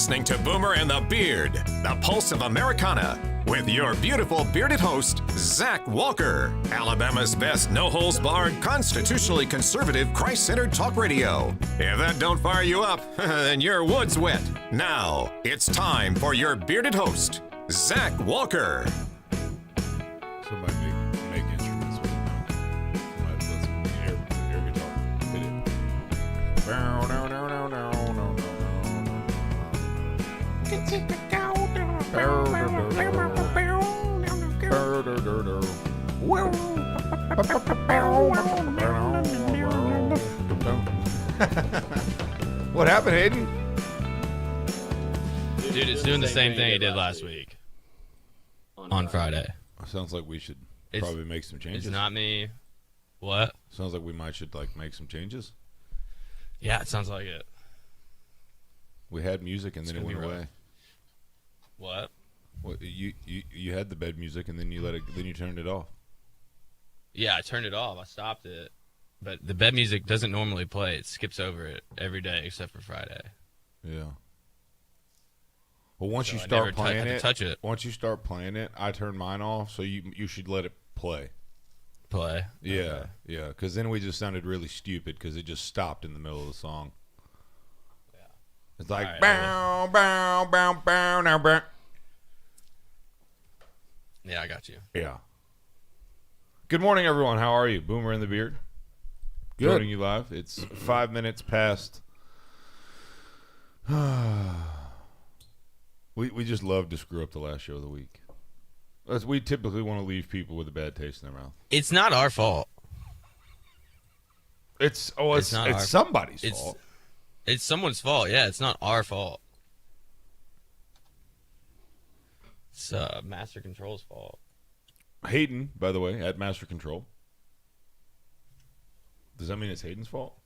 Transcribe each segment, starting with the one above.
listening to Boomer and the Beard, the pulse of Americana, with your beautiful bearded host, Zach Walker, Alabama's best no-holds-barred, constitutionally conservative, Christ-centered talk radio. If that don't fire you up, then your wood's wet. Now, it's time for your bearded host, Zach Walker. Somebody make instruments with it now. Somebody play some air guitar. Hit it. What happened, Hayden? Dude, it's doing the same thing it did last week on Friday. Sounds like we should probably make some changes. It's not me. What? Sounds like we should make some changes. Yeah, it sounds like it. We had music and then it went away. What? You had the bed music and then you turned it off. Yeah, I turned it off. I stopped it. But the bed music doesn't normally play. It skips over it every day except for Friday. Yeah. Well, once So you I start never playing had to it, touch it. Once you start playing it, I turn mine off, so you should let it play. Play? Yeah, Okay. yeah, because then we just sounded really stupid because it just stopped in the middle of the song. Yeah. It's like All right, bow, bow, bow, bow, now, bow. Yeah, I got you. Yeah. Good morning, everyone. How are you? Boomer and the Beard. Good. Joining you live. It's 5 minutes past. We just love to screw up the last show of the week. We typically want to leave people with a bad taste in their mouth. It's not our fault. It's not somebody's fault. It's someone's fault. Yeah, it's not our fault. It's Master Control's fault. Hayden, by the way, at Master Control. Does that mean it's Hayden's fault?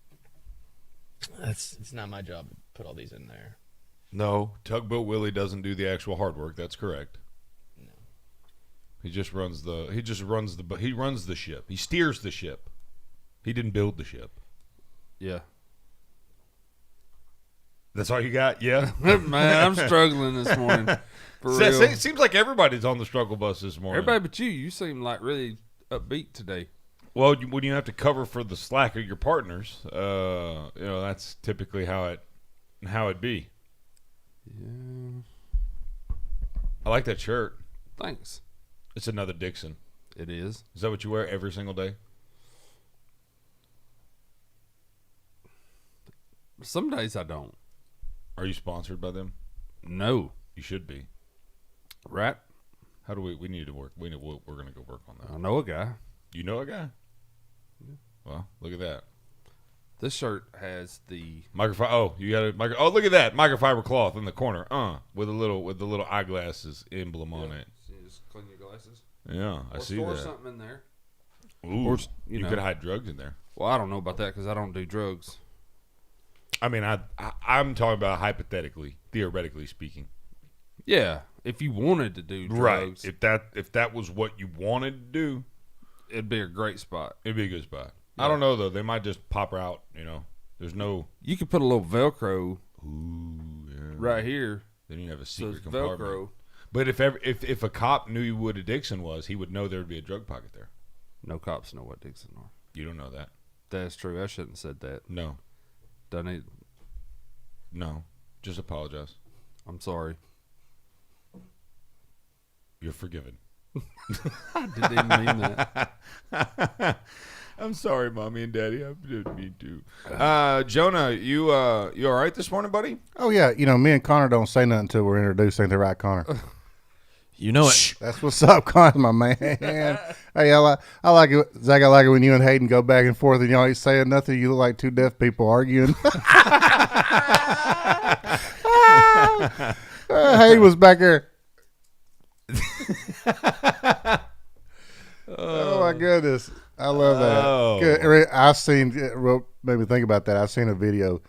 It's not my job to put all these in there. No, Tugboat Willie doesn't do the actual hard work. That's correct. No. He runs the ship. He steers the ship. He didn't build the ship. Yeah. That's all you got? Yeah. Man, I'm struggling this morning. For real. It seems like everybody's on the struggle bus this morning. Everybody but you. You seem like really upbeat today. Well, when you have to cover for the slack of your partners, that's typically how it be. Yeah. I like that shirt. Thanks. It's another Dixon. It is. Is that what you wear every single day? Some days I don't. Are you sponsored by them? No. You should be. Right? How do we need to work? We're going to go work on that. I know a guy. You know a guy? Yeah. Well, look at that. This shirt has the Microfiber. Oh, you got a micro. Oh, look at that microfiber cloth in the corner. With the little eyeglasses emblem on it. So you just clean your glasses. Yeah, I see store that. something in there. Ooh, Or, you could know. hide drugs in there. Well, I don't know about that because I don't do drugs. I mean, I'm talking about hypothetically, theoretically speaking. Yeah, if you wanted to do drugs, Right. If that was what you wanted to do, it'd be a great spot. it'd be a good spot. Yeah. I don't know though. They might just pop her out. There's no. You could put a little Velcro Ooh, yeah. right here. Then you have a So secret it's compartment. Velcro. But if a cop knew what a Dixon was, he would know there would be a drug pocket there. No cops know what Dixon are. You don't know that. That's true. I shouldn't have said that. No. Done it. No. Just apologize. I'm sorry. You're forgiven. I didn't even mean that. I'm sorry, Mommy and Daddy. I didn't mean to. Jonah, you all right this morning, buddy? Oh, yeah. Me and Connor don't say nothing until we're introduced. Ain't that right, Connor? You know it. That's what's up, Connor, my man. Hey, I like it. Zach, I like it when you and Hayden go back and forth and y'all ain't saying nothing. You look like two deaf people arguing. Hayden was back there. Oh, my goodness. I love that. Oh. Good. I've seen, made me think about that. I've seen a video,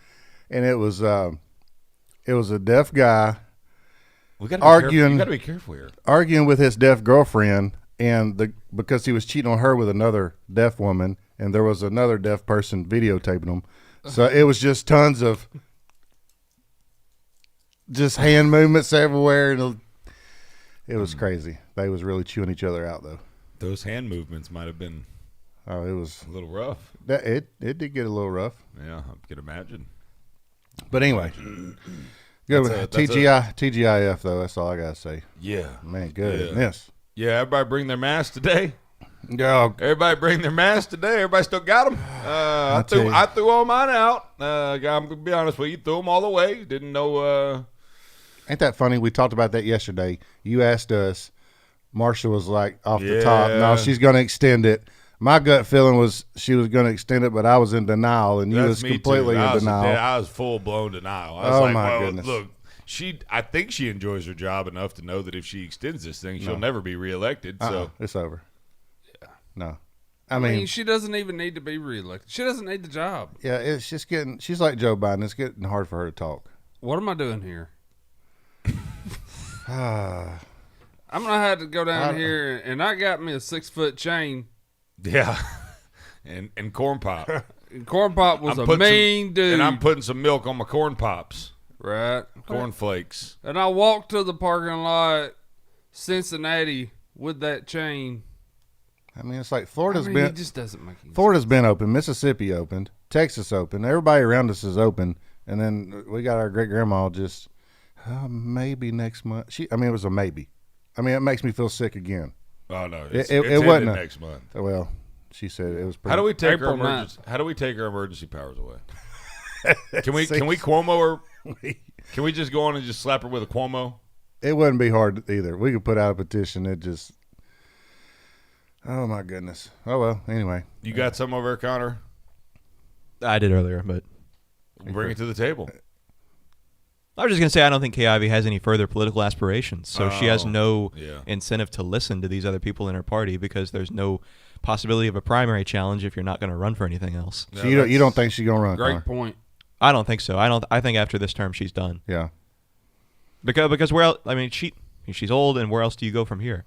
and it was a deaf guy We gotta arguing. You got to be careful here. arguing with his deaf girlfriend, and because he was cheating on her with another deaf woman, and there was another deaf person videotaping him. So it was just tons of just hand movements everywhere, and it was crazy. They was really chewing each other out, though. Those hand movements might have been it was a little rough. It did get a little rough. Yeah, I can imagine. But anyway, good with TGIF, though. That's all I got to say. Yeah. Man, goodness. Yeah, everybody bring their masks today. Yeah. Everybody bring their masks today. Everybody still got them. I threw all mine out. I'm going to be honest with you. Threw them all away. Didn't know. Ain't that funny? We talked about that yesterday. You asked us. Marsha was like off the top. No, she's going to extend it. My gut feeling was she was going to extend it, but I was in denial, and you was completely in denial. I was full-blown denial. I was goodness. Look, I think she enjoys her job enough to know that if she extends this thing, she'll never be reelected. So it's over. Yeah. No. I mean, she doesn't even need to be reelected. She doesn't need the job. Yeah, it's just she's like Joe Biden. It's getting hard for her to talk. What am I doing here? I'm going to have to go down here, and I got me a 6-foot chain. Yeah. and corn pop. Corn pop was a mean dude. And I'm putting some milk on my corn pops. Right. Corn flakes. And I walked to the parking lot, Cincinnati, with that chain. I mean, it's like Florida's it just doesn't make any Florida's been open. Mississippi opened. Texas opened. Everybody around us is open. And then we got our great grandma just maybe next month. It was a maybe. I mean, it makes me feel sick again. Oh no, it wasn't next month. Well, she said it was. How do we take April our emergency? How do we take our emergency powers away? Can we Cuomo her? Can we just go on and just slap her with a Cuomo? It wouldn't be hard either. We could put out a petition. It just. Oh my goodness. Oh well. Anyway, you got some over there, Connor? I did earlier, but bring it to the table. I was just going to say I don't think Kay Ivey has any further political aspirations, so she has no incentive to listen to these other people in her party because there's no possibility of a primary challenge if you're not going to run for anything else. So you don't think she's going to run? Great point. I don't think so. I think after this term she's done. Yeah. Because where else? I mean, she's old, and where else do you go from here?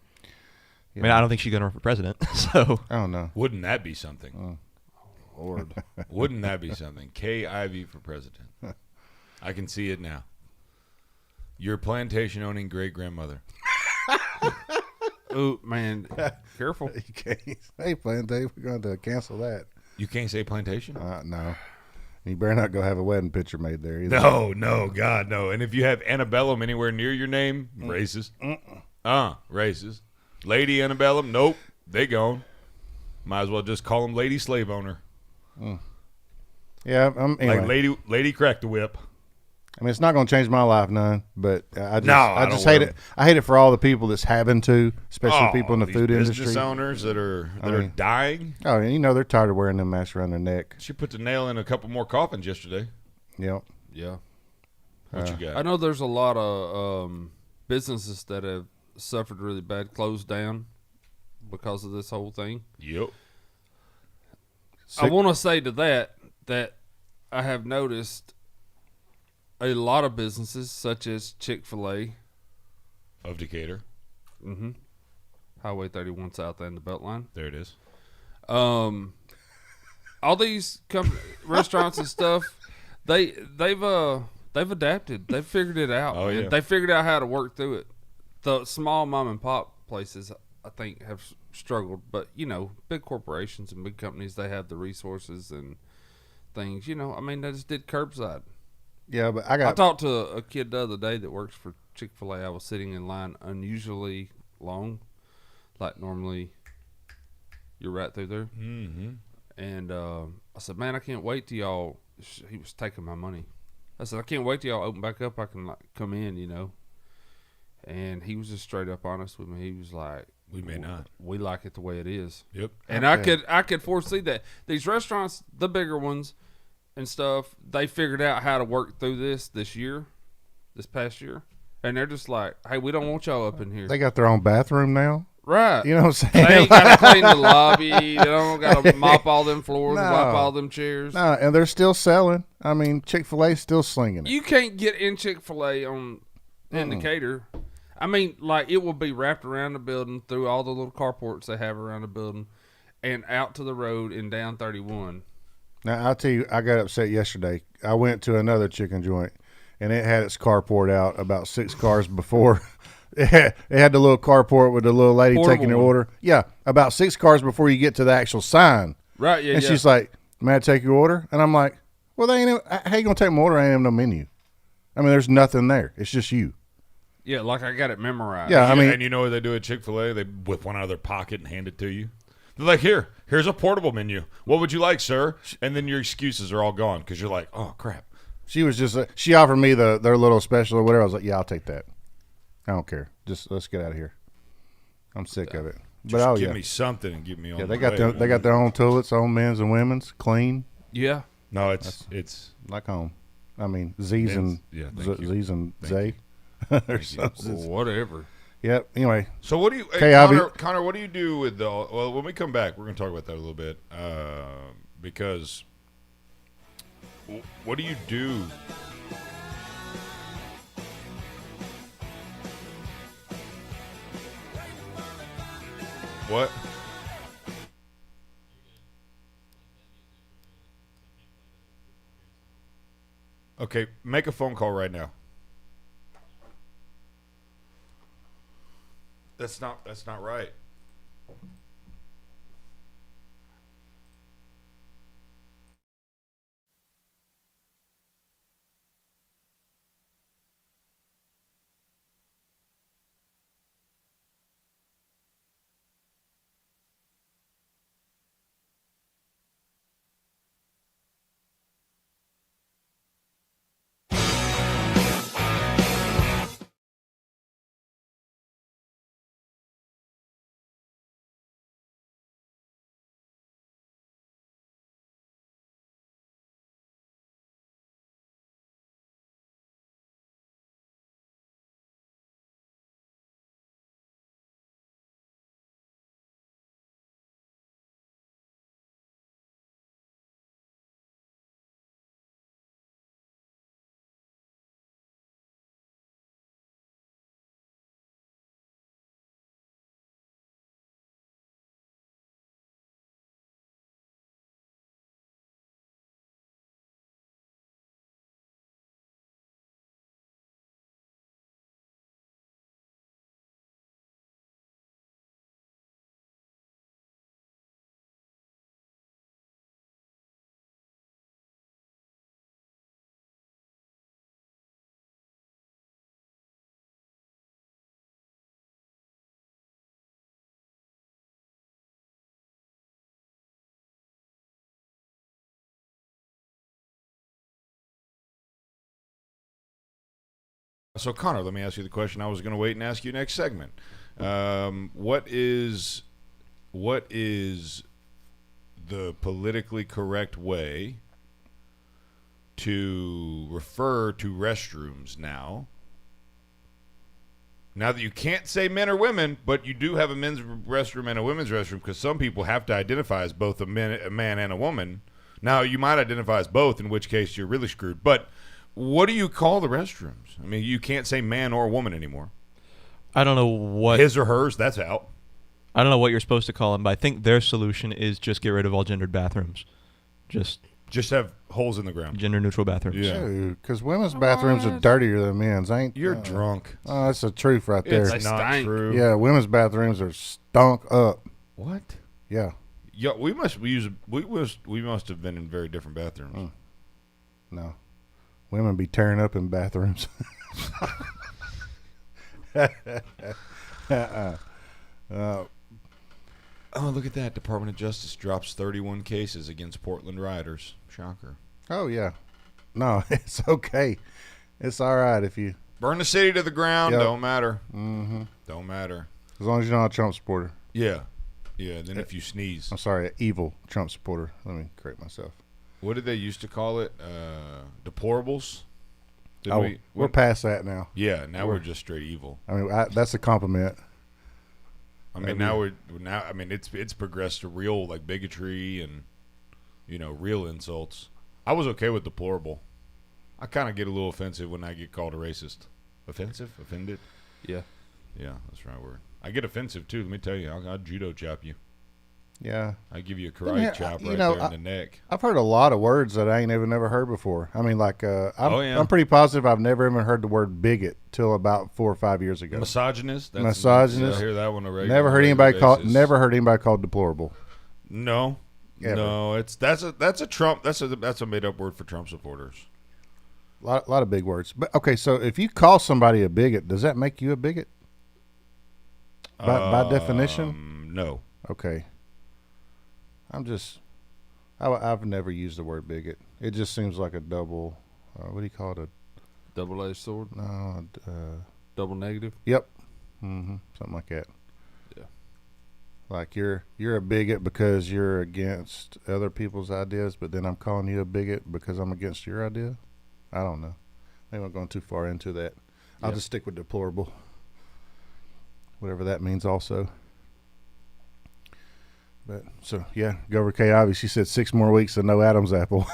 Yeah. I mean, I don't think she's going to run for president. So I don't know. Wouldn't that be something? Oh, Lord. Wouldn't that be something? Kay Ivey for president. I can see it now. Your plantation owning great grandmother. Oh man, careful! You can't say plantation. We're going to cancel that. You can't say plantation? No. You better not go have a wedding picture made there either. No, God, no. And if you have Antebellum anywhere near your name, racist. Racist. Lady Antebellum, nope, they gone. Might as well just call them Lady Slave Owner. Yeah, anyway. Like Lady Crack the Whip. I mean, it's not going to change my life none, but I just hate it. I hate it for all the people that's having to, especially people in the food industry. Business owners that are dying. Oh, and they're tired of wearing them masks around their neck. She put the nail in a couple more coffins yesterday. Yep. Yeah. What you got? I know there's a lot of businesses that have suffered really bad, closed down because of this whole thing. Yep. I want to say to that I have noticed a lot of businesses, such as Chick-fil-A of Decatur, Highway 31 South and the Beltline. There it is. All these restaurants and stuff, they've adapted. They've figured it out. Oh yeah. They figured out how to work through it. The small mom and pop places, I think, have struggled, but big corporations and big companies, they have the resources and things. They just did curbside. Yeah, but I talked to a kid the other day that works for Chick-fil-A. I was sitting in line unusually long, like normally you're right through there. Mm-hmm. And I said, man, I can't wait till y'all. He was taking my money. I said, I can't wait till y'all open back up. I can come in, And he was just straight up honest with me. He was like, "We may not. We like it the way it is." Yep. And I could foresee that these restaurants, the bigger ones and stuff, they figured out how to work through this past year, and they're just like, "Hey, we don't want y'all up in here." They got their own bathroom now. Right. You know what I'm saying? They ain't got to clean the lobby. They don't got to mop all them floors, wipe all them chairs. No, and they're still selling. I mean, Chick-fil-A's still slinging it. You can't get in Chick-fil-A on Decatur. I mean, like, it will be wrapped around the building, through all the little carports they have around the building, and out to the road and down 31. Now, I'll tell you, I got upset yesterday. I went to another chicken joint, and it had its carport out about 6 cars before. It had the little carport with the little lady Portable taking your one. order. Yeah, about 6 cars before you get to the actual sign. Right, yeah, And yeah. she's like, "May I take your order?" And I'm like, "Well, they ain't. How you gonna take my order? I ain't have no menu. I mean, there's nothing there. It's just you." Yeah, like I got it memorized. Yeah, I mean, and you know what they do at Chick-fil-A? They whip one out of their pocket and hand it to you. They're like, here's a portable menu. What would you like, sir? And then your excuses are all gone because you're like, oh, crap. she was just she offered me their little special or whatever. I was like, "Yeah, I'll take that. I don't care. Just let's get out of here. I'm sick of it." Just But give me something and get me on yeah, the they got way. they got their own toilets, own men's and women's, clean Yeah. No, it's like home. I mean, Z's and yeah, thank you. Z's and Thank Zay. Or something. Whatever. Yep. Anyway, So what do you, Okay, I'll Connor? What do you do with the? Well, when we come back, we're going to talk about that a little bit because what do you do? What? Okay, make a phone call right now. That's not right. So Connor, let me ask you the question I was going to wait and ask you next segment. What is the politically correct way to refer to restrooms now? Now that you can't say men or women, but you do have a men's restroom and a women's restroom because some people have to identify as both a man and a woman. Now, you might identify as both, in which case you're really screwed. But what do you call the restrooms? I mean, you can't say man or woman anymore. I don't know what His or hers, that's out. I don't know what you're supposed to call them, but I think their solution is just get rid of all gendered bathrooms. Just have holes in the ground. gender neutral bathrooms. Yeah. because women's bathrooms are dirtier than men's. Ain't You're drunk. Oh, that's the truth right there. It's not stink. true. Yeah, women's bathrooms are stunk up. What? Yeah. Yeah, we must have been in very different bathrooms. No. Women be tearing up in bathrooms. Oh, look at that. Department of Justice drops 31 cases against Portland rioters. Shocker. Oh, yeah. No, it's okay. It's all right if you, Burn the city to the ground. Yep. Don't matter. Mm-hmm. Don't matter. as long as you're not a Trump supporter. Yeah. Yeah, then if you sneeze. I'm sorry, an evil Trump supporter. Let me correct myself. What did they used to call it? Deplorables? Did Oh, we're past that now. Yeah, now we're just straight evil. I mean, that's a compliment. I mean, I mean, it's progressed to real like bigotry and real insults. I was okay with deplorable. I kind of get a little offensive when I get called a racist. Offensive? Offended? Yeah. Yeah, that's the right word. I get offensive too. Let me tell you, I'll judo chop you. I give you a Then, karate chop right there in the neck. I've heard a lot of words that I ain't never heard before. I mean, like, yeah. I'm pretty positive I've never even heard the word bigot till about 4 or 5 years ago. Misogynist. Misogynist. I hear that one already. Never heard anybody called deplorable. No, Ever. no. That's a Trump. That's a made up word for Trump supporters. A lot of big words. But okay, so if you call somebody a bigot, does that make you a bigot? By definition? No. Okay. I've never used the word bigot. It just seems like a double, what do you call it? Double-edged sword? No. Double negative? Yep. Something like that. Yeah. Like you're a bigot because you're against other people's ideas, but then I'm calling you a bigot because I'm against your idea? I don't know. Maybe I'm going too far into that. I'll just stick with deplorable. Whatever that means also. But so yeah, go over Kay Ivey. She said 6 more weeks of no Adam's apple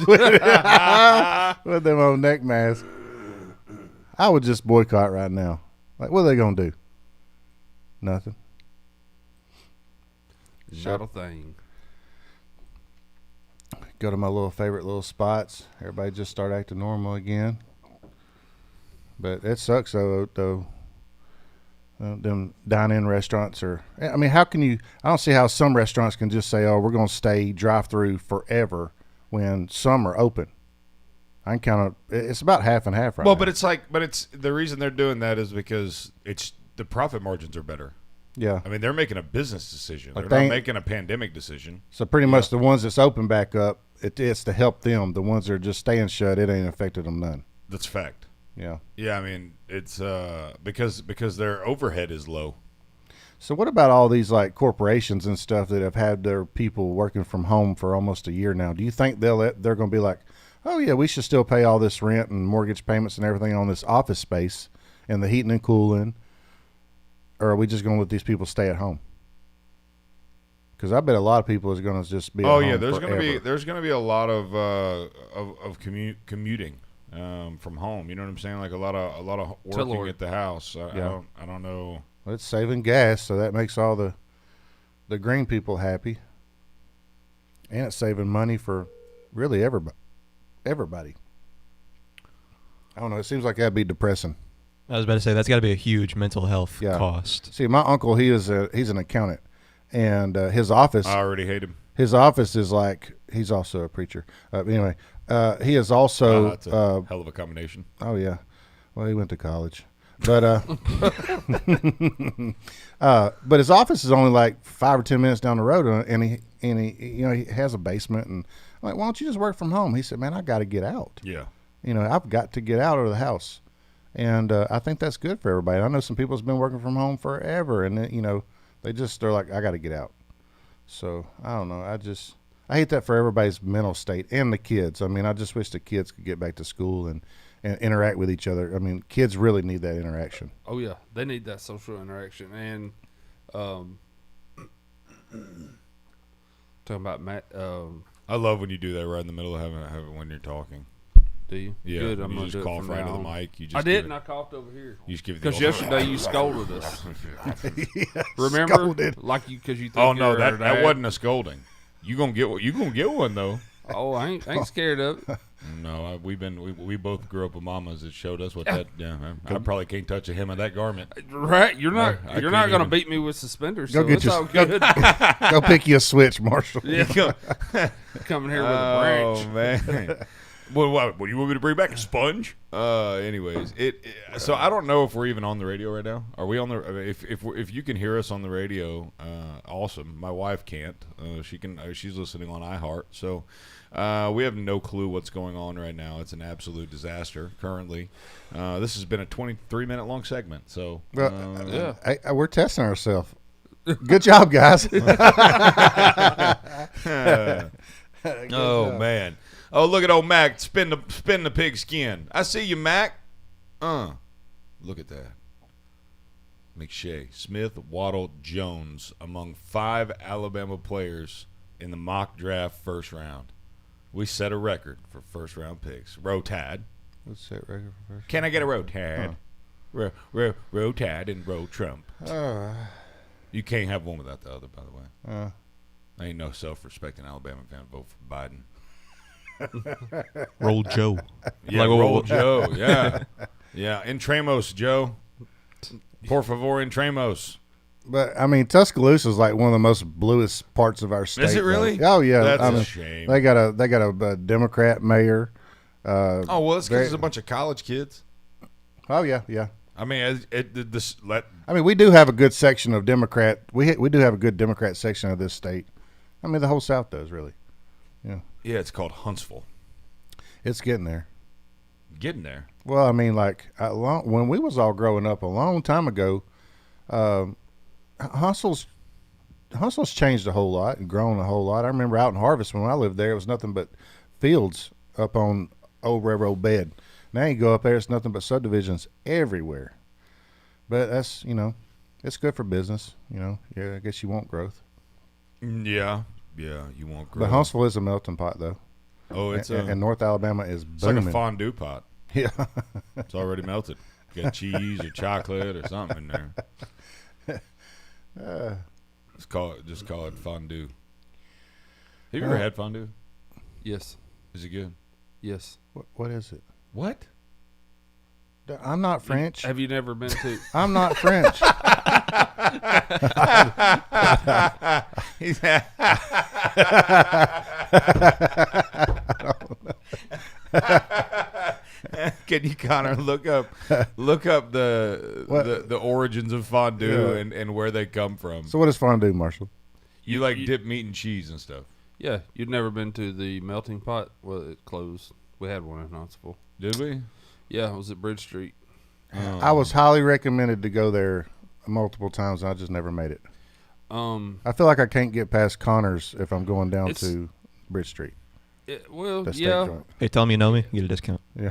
with them on neck masks. I would just boycott right now. Like, what are they gonna do? Nothing. Not a thing. Go to my favorite little spots. Everybody just start acting normal again. But it sucks though. Them dine-in restaurants are. I mean, how can you? I don't see how some restaurants can just say, "Oh, we're going to stay drive-through forever," when some are open. I can count it. It's about half and half right now. Well, but it's the reason they're doing that is because it's the profit margins are better. Yeah. I mean, they're making a business decision. Like They're not making a pandemic decision. So pretty much the ones that's open back up, it's to help them. The ones that are just staying shut, it ain't affected them none. That's fact. Yeah. Yeah, I mean, it's because their overhead is low. So what about all these like corporations and stuff that have had their people working from home for almost a year now? Do you think they're going to be like, oh yeah, we should still pay all this rent and mortgage payments and everything on this office space and the heating and cooling, or are we just going to let these people stay at home? Because I bet a lot of people is going to just be. Oh yeah, there's going to be a lot of commuting. From home, you know what I'm saying? Like a lot of working at the house. I don't know. Well, it's saving gas, so that makes all the green people happy, and it's saving money for really everybody. I don't know. It seems like that'd be depressing. I was about to say that's got to be a huge mental health cost. See, my uncle, he's an accountant, and his office. I already hate him. His office is like he's also a preacher. Anyway. He is also that's a hell of a combination. Oh yeah, well he went to college, but but his office is only like 5 or 10 minutes down the road, and he has a basement. And I'm like, why don't you just work from home? He said, man, I got to get out. Yeah, I've got to get out of the house, and I think that's good for everybody. I know some people have been working from home forever, and they're like, I got to get out. So I don't know. I hate that for everybody's mental state and the kids. I mean, I just wish the kids could get back to school and interact with each other. I mean, kids really need that interaction. Oh, yeah. They need that social interaction. And talking about Matt. I love when you do that right in the middle of having when you're talking. Do you? Yeah. Good. I'm you going to just do it cough from right now into the on. mic. You just I didn't. I coughed over here. You just give it because yesterday you scolded us. Remember? Scolded. Like because you. Think Oh no, you're our that dad. wasn't a scolding. You gonna get one though. Oh, I ain't scared of it. No, we both grew up with mamas that showed us what that. Yeah, I probably can't touch a hem of that garment. Right? You're not. I You're not couldn't going to even- beat me with suspenders. Go So get it's your- all good. Go pick you a switch, Marshall. Yeah. Coming here with a branch. Oh man. Well, what do you want me to bring back? A sponge? Anyways, so I don't know if we're even on the radio right now. Are we on the? If you can hear us on the radio, awesome. My wife can't. She can. She's listening on iHeart. So we have no clue what's going on right now. It's an absolute disaster currently. This has been a 23-minute long segment. So Well, Yeah. we're testing ourselves. Good job, guys. Oh man. Oh, look at old Mac spin the pig skin. I see you, Mac. Look at that. McShay, Smith, Waddle, Jones among 5 Alabama players in the mock draft first round. We set a record for first round picks. Rotad. What's that record for first? Can I get a Rotad? Rotad and Ro Trump. You can't have one without the other, by the way. Ain't no self-respecting Alabama fan vote for Biden. Roll Joe. Yeah, Like, roll Joe. Yeah, yeah. Entremos, Joe. Por favor, entremos. But I mean, Tuscaloosa is like one of the most bluest parts of our state. Is it really? Though. Oh yeah, That's I mean, a shame. They got a Democrat mayor. Oh well, it's because it's a bunch of college kids. Oh yeah, yeah. I mean, I mean, we do have a good section of Democrat. We do have a good Democrat section of this state. I mean, the whole South does really. Yeah. Yeah, it's called Huntsville. It's getting there. Getting there. Well, I mean, like when we was all growing up a long time ago, Huntsville's changed a whole lot and grown a whole lot. I remember out in Harvest when I lived there, it was nothing but fields up on Old Railroad Bed. Now you go up there, it's nothing but subdivisions everywhere. But that's, it's good for business. Yeah, I guess you want growth. Yeah, you want growth. But Huntsville is a melting pot, though. Oh, and North Alabama is booming. It's like a fondue pot. Yeah. It's already melted. You got cheese or chocolate or something in there. Just call it fondue. Have you ever had fondue? Yes. Is it good? Yes. What is it? What? I'm not French. Have you never been to? I'm not French. Can you, Connor, look up the origins of fondue and where they come from? So what is fondue, Marshall? You dip meat and cheese and stuff. Yeah, you'd never been to the melting pot? Well, it closed. We had one in Huntsville. Did we? Yeah, it was at Bridge Street. I was highly recommended to go there multiple times, and I just never made it. I feel like I can't get past Connor's if I'm going down to Bridge Street. Well, The steak yeah. joint. Hey, tell them you know me, you get a discount. Yeah.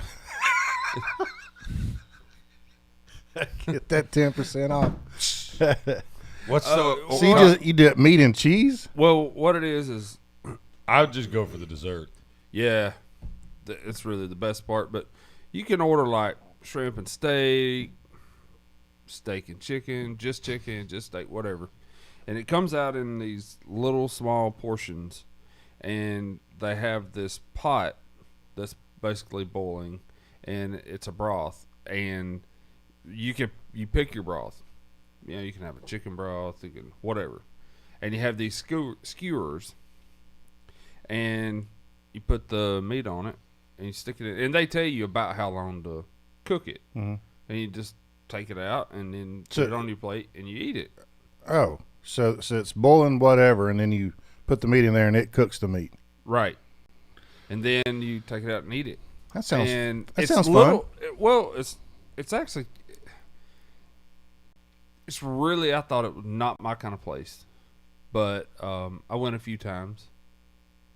Get that 10% off. What's So you do meat and cheese? Well, what it is I would just go for the dessert. yeah, it's really the best part. But you can order like shrimp and steak and chicken, just steak, whatever. And it comes out in these little small portions. And they have this pot that's basically boiling, and it's a broth. And you pick your broth. You can have a chicken broth, you can whatever. And you have these skewers, and you put the meat on it, and you stick it in. And they tell you about how long to cook it. Mm-hmm. And you just take it out, and then put it on your plate, and you eat it. Oh, so it's boiling whatever, and then you put the meat in there, and it cooks the meat. Right. And then you take it out and eat it. That sounds fun. Well, it's actually, it's really, I thought it was not my kind of place. But I went a few times.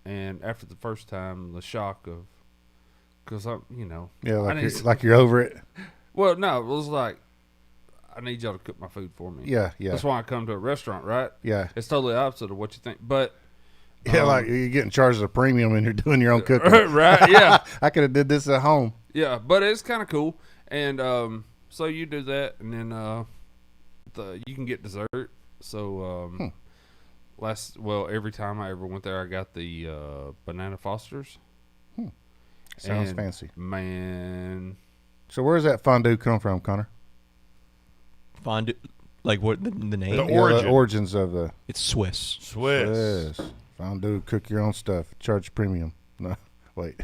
And after the first time, the shock of, because I'm, Yeah, like you're over it. Well, no, it was like, I need y'all to cook my food for me. Yeah. That's why I come to a restaurant, right? Yeah. It's totally opposite of what you think. But Yeah, like you're getting charged a premium and you're doing your own cooking. right, yeah. I could have did this at home. Yeah, but it's kind of cool. And so you do that, and then you can get dessert. So every time I ever went there, I got the banana Fosters. Sounds fancy. Man. So where does that fondue come from, Connor? Fondue, like what the name? The origin. The origins of the It's Swiss. Swiss. Fondue, cook your own stuff, charge premium. No, wait.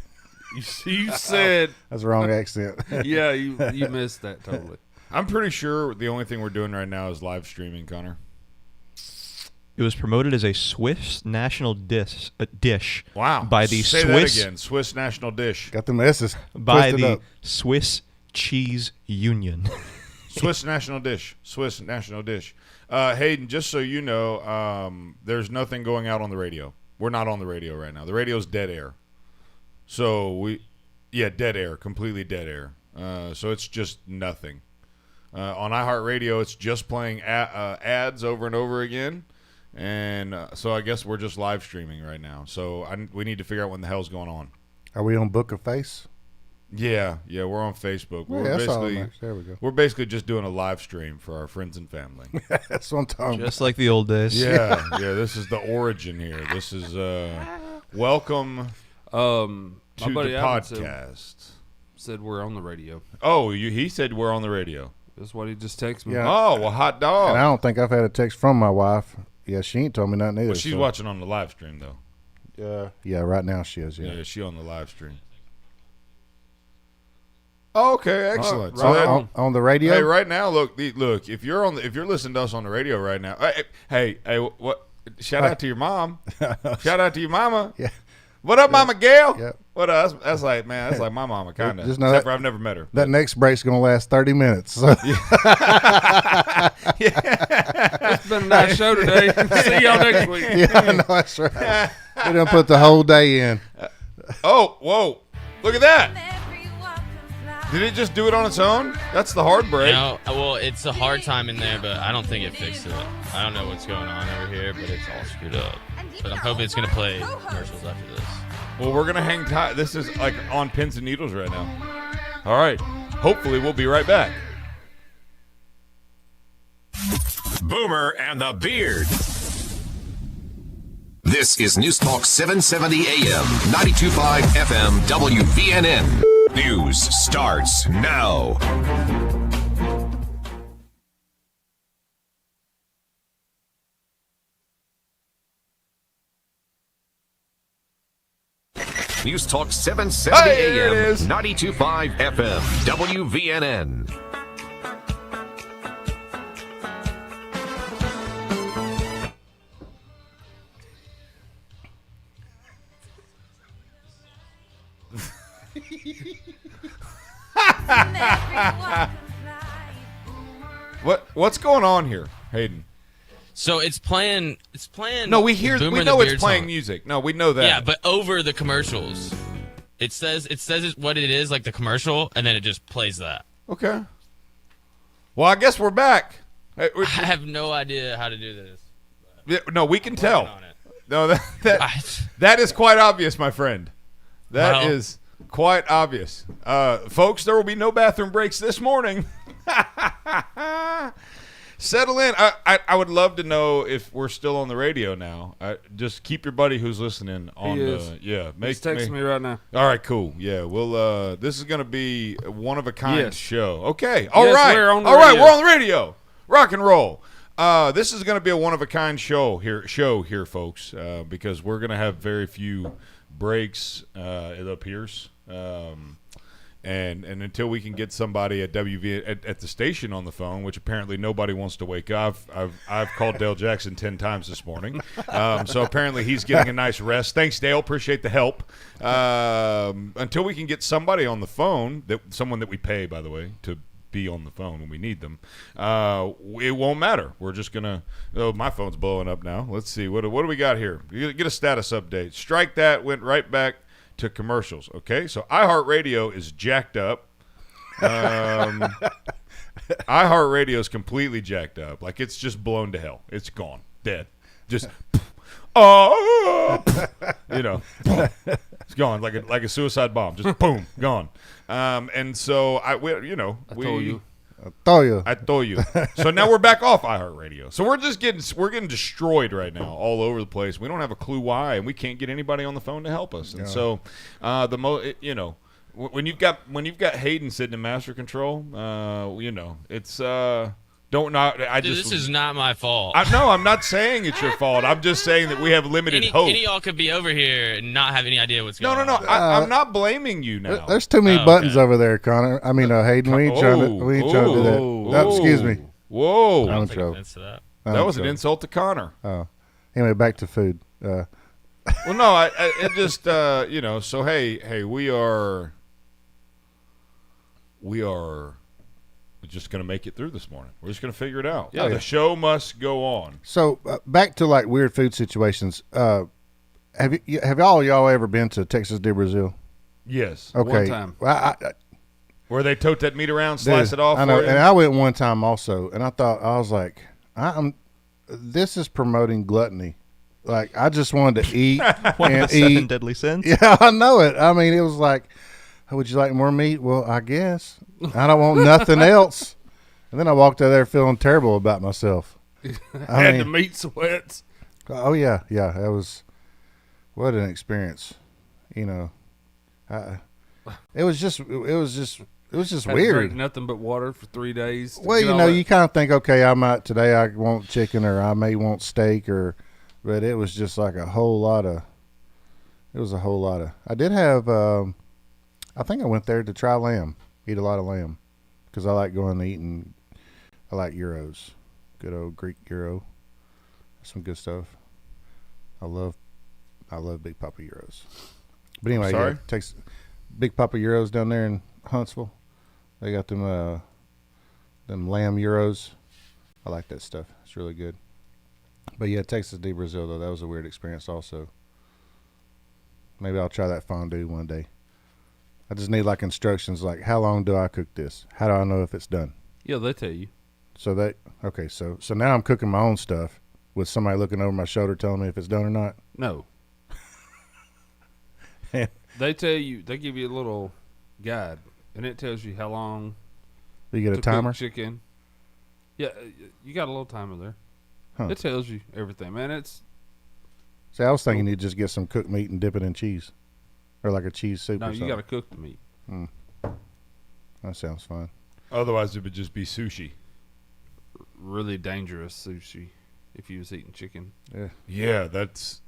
You said That's the wrong accent. yeah, you missed that totally. I'm pretty sure the only thing we're doing right now is live streaming, Connor. It was promoted as a Swiss national dish. Wow. By the Say Swiss that again. Swiss national dish. Got them S's by twisted the up. Swiss Cheese Union. Swiss national dish. Swiss national dish. Hayden, just so you know, there's nothing going out on the radio. We're not on the radio right now. The radio's dead air. So dead air, completely dead air. So it's just nothing. On iHeartRadio, it's just playing ads over and over again. And so I guess we're just live streaming right now. So we need to figure out what the hell's going on. Are we on Book of Face? Yeah, we're on Facebook. Yeah, that's all that matters. There we go. We're basically just doing a live stream for our friends and family. That's what I'm talking about. Just like the old days. Yeah. This is the origin here. This is welcome My to buddy the Alvin podcast. said we're on the radio. Oh, he said we're on the radio. That's what he just texted me. Yeah. Oh, well, hot dog. And I don't think I've had a text from my wife. Yeah, she ain't told me nothing either. Well, she's watching on the live stream though. Yeah, right now she is. Yeah, she on the live stream. Oh, okay, excellent. On the radio. Hey, right now, look. If you're listening to us on the radio right now, hey, what? Shout out to your mom. Shout out to your mama. Yeah. What up, Mama Gail? Yeah. What up? That's like my mama, kind of. Just know Except that- for I've never met her. That next break's gonna last 30 minutes. So. It's been a nice show today. See y'all next week. Yeah, I know that's right. We done put the whole day in. Oh, whoa! Look at that. Did it just do it on its own? That's the hard break. No, well, it's a hard time in there, but I don't think it fixed it. I don't know what's going on over here, but it's all screwed up. But I'm hoping it's going to play commercials after this. Well, we're gonna hang tight. This is like on pins and needles right now. All right. Hopefully, we'll be right back. Boomer and the Beard. This is News Talk 770 AM, 92.5 FM, WVNN. News starts now. News Talk 770 Hey, there it AM, is. 92.5 FM, WVNN. What's going on here, Hayden? So it's playing. It's playing. No, we Boomer know the it's Beard playing song. music. No, we know that. Yeah, but over the commercials, it says it's what it is, like the commercial, and then it just plays that. Okay. Well, I guess we're back. Hey, I have no idea how to do this. no, we can tell. On it. No, that is quite obvious, my friend. That is quite obvious. Folks, there will be no bathroom breaks this morning. Settle in. I would love to know if we're still on the radio now. Just keep your buddy who's listening on. He is. Yeah, He's texting me right now. All right, cool. Yeah, we'll. This is going to be a one of a kind Yes. show. Okay. All Yes, right. we're on the All right, radio. we're on the radio. Rock and roll. This is going to be a one of a kind show here, folks, because we're going to have very few breaks. It appears. And until we can get somebody at at the station on the phone, which apparently nobody wants to wake up. I've called Dale Jackson 10 times this morning, so apparently he's getting a nice rest. Thanks, Dale. Appreciate the help. Until we can get somebody on the phone, someone that we pay, by the way, to be on the phone when we need them, it won't matter. We're just gonna. Oh, my phone's blowing up now. Let's see what do we got here. Get a status update. Strike that. Went right back to commercials. Okay, so iHeartRadio is jacked up. iHeartRadio is completely jacked up. Like it's just blown to hell. It's gone, dead. Just it's gone like a suicide bomb. Just boom, gone. And so I told you. So now we're back off iHeartRadio. So we're getting destroyed right now all over the place. We don't have a clue why, and we can't get anybody on the phone to help us. And so when you've got Hayden sitting in master control, it's This is not my fault. I'm not saying it's your fault. I'm just saying that we have limited hope. Any of y'all could be over here and not have any idea what's going on. No. I'm not blaming you now. There's too many buttons over there, Connor. I mean, Hayden. We ain't trying to do that. No, excuse me. Whoa. I don't take offense to that. That was an insult to Connor. Oh. Anyway, back to food. Well, no, it just So hey, we are just going to make it through this morning. We're just going to figure it out. Yeah, the show must go on. So back to like weird food situations. Have y'all ever been to Texas de Brazil? Yes. Okay. One time. Well, Where they tote that meat around, slice it off. I know, for you? and I went one time also, and I was like, this is promoting gluttony. Like I just wanted to eat One and of the seven eat. deadly sins. Yeah, I know it. I mean, it was like, "Oh, would you like more meat?" Well, I guess. I don't want nothing else. And then I walked out of there feeling terrible about myself. Had the meat sweats. Oh yeah, that was what an experience. You know, it was just Had weird. to drink nothing but water for 3 days. Well, you know, you kind of think, okay, I want chicken, or I may want steak, but it was just like a whole lot of. I did have. I think I went there to try lamb, eat a lot of lamb, because I like going and eating. I like gyros, good old Greek gyro, some good stuff. I love Big Papa gyros. But anyway, Sorry? yeah, takes Big Papa gyros down there in Huntsville. They got them lamb gyros. I like that stuff. It's really good. But yeah, Texas de Brazil though, that was a weird experience also. Maybe I'll try that fondue one day. I just need like instructions, like how long do I cook this? How do I know if it's done? Yeah, they tell you. So now I'm cooking my own stuff with somebody looking over my shoulder telling me if it's done or not. No. They tell you. They give you a little guide, and it tells you how long. You get a to timer? cook chicken. Yeah, you got a little timer there. Huh. It tells you everything, man. See, I was thinking you'd just get some cooked meat and dip it in cheese, or like a cheese soup. No, or you something. got to cook the meat. That sounds fun. Otherwise, it would just be sushi. Really dangerous sushi if you was eating chicken. Yeah, that's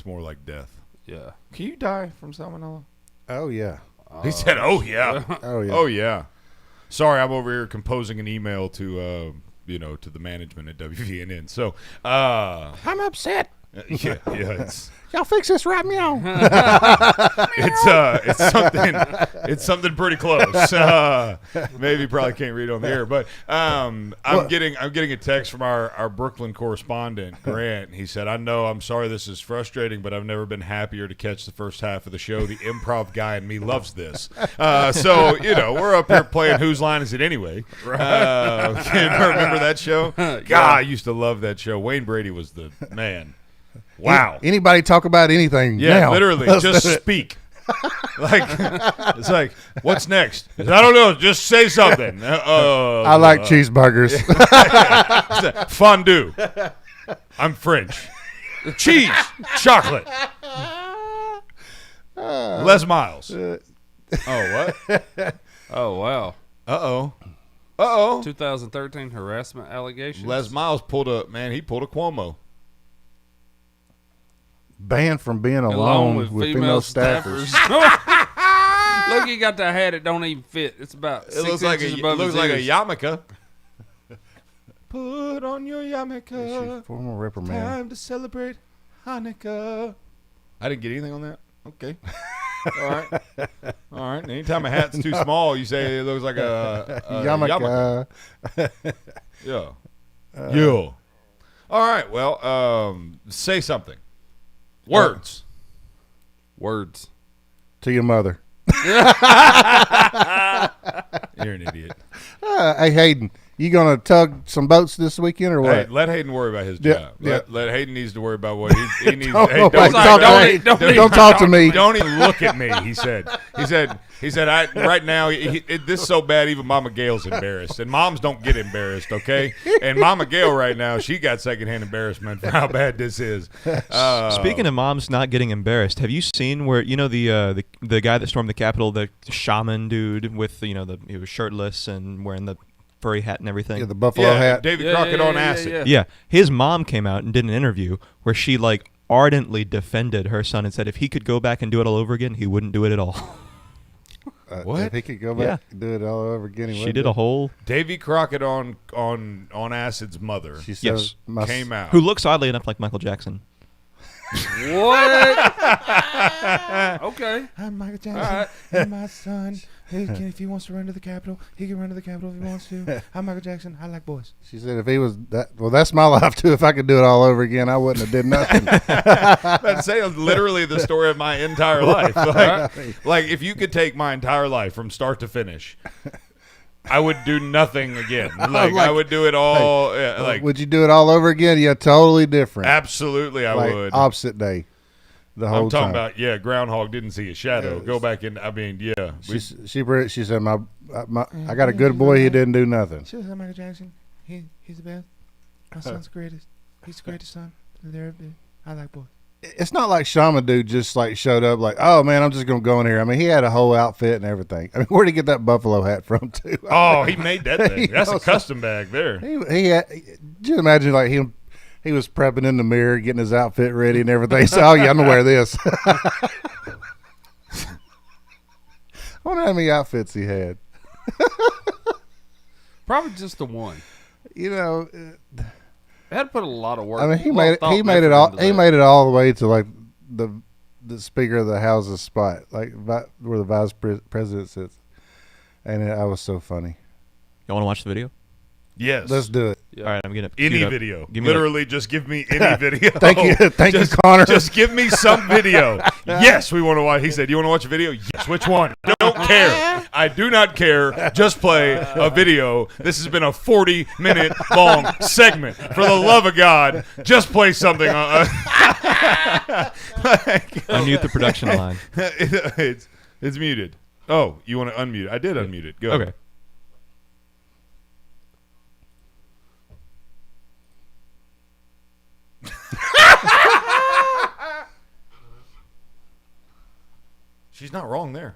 more like death. Yeah. Can you die from salmonella? Oh yeah. He said, "Oh yeah, Oh yeah. oh yeah." Sorry, I'm over here composing an email to to the management at WVNN. So, I'm upset. yeah, it's Y'all fix this right meow. it's something pretty close. Maybe probably can't read it on the air, but I'm getting a text from our Brooklyn correspondent Grant. He said, I'm sorry this is frustrating, but I've never been happier to catch the first half of the show. The improv guy in me loves this. So we're up here playing Whose Line Is It Anyway? Remember that show? God, I used to love that show. Wayne Brady was the man. Wow. Anybody talk about anything? Yeah, now. literally, just speak. It's like, what's next? I don't know. Just say something. I like cheeseburgers. Fondue. I'm French. Cheese. Chocolate. Les Miles. Oh, what? Oh, wow. Uh-oh. 2013 harassment allegations. Les Miles pulled a Cuomo. Banned from being alone with female staffers. Look, he got the hat. It don't even fit. It's about 6 inches above his a ears. yarmulke. Put on your yarmulke. Formal reprimand. Time to celebrate Hanukkah. I didn't get anything on that. Okay. All right. Anytime a hat's too small, you say it looks like a yarmulke. Yeah. Yeah. All right. Well, say something. Words. To your mother. You're an idiot. Hey, Hayden, you going to tug some boats this weekend or what? Hey, let Hayden worry about his Yeah, job. Let Hayden needs to worry about what he needs. Don't Don't talk to me. Don't even look at me. He said. Right now, this is so bad. Even Mama Gail's embarrassed, and moms don't get embarrassed, okay? And Mama Gail right now, she got secondhand embarrassment for how bad this is. Speaking of moms not getting embarrassed, have you seen where the guy that stormed the Capitol, the shaman dude with he was shirtless and wearing the furry hat and everything? Yeah, the buffalo hat. David Crockett on acid. Yeah, his mom came out and did an interview where she ardently defended her son and said if he could go back and do it all over again, he wouldn't do it at all. What? If he could go back and do it all over again, She did a whole. Davy Crockett on acid's mother. She said, came out. Who looks oddly enough like Michael Jackson. What? Okay. I'm Michael Jackson. All right. And my son, if he wants to run to the Capitol, he can run to the Capitol if he wants to. I'm Michael Jackson. I like boys. She said if he was that's my life too. If I could do it all over again, I wouldn't have did nothing. I'd say literally the story of my entire life. Like if you could take my entire life from start to finish, I would do nothing again. I would do it all. Would you do it all over again? Yeah, totally different. Absolutely, I would. Opposite day. the whole I'm talking time. about groundhog didn't see a shadow. Go back in. I mean, yeah. She said I got a good boy. He didn't do nothing. She said Michael Jackson. He's the best. My son's the greatest. He's the greatest son there ever been. I like boys. It's not like Shaman dude just like showed up like, oh man, I'm just gonna go in here. I mean, he had a whole outfit and everything. I mean, where'd he get that buffalo hat from too? Oh, he made that thing. That's a custom bag there. He had, just imagine like him. He was prepping in the mirror, getting his outfit ready and everything. He said, oh yeah, I'm gonna wear this. I wonder how many outfits he had. Probably just the one. You know, I had to put a lot of work. I mean, he made it all the way to like the Speaker of the House's spot, like where the vice president sits, and I was so funny. You want to watch the video? Yes. Let's do it. All right, I'm gonna Any video. Literally, just give me any video. Thank you, Connor. Just give me some video. Yes, we want to watch. He said, "You want to watch a video?" Yes. Which one? Don't care. I do not care. Just play a video. This has been a 40-minute long segment. For the love of God, just play something. Unmute the production line. It's muted. Oh, you want to unmute? I did unmute it. Go. Okay. She's not wrong there.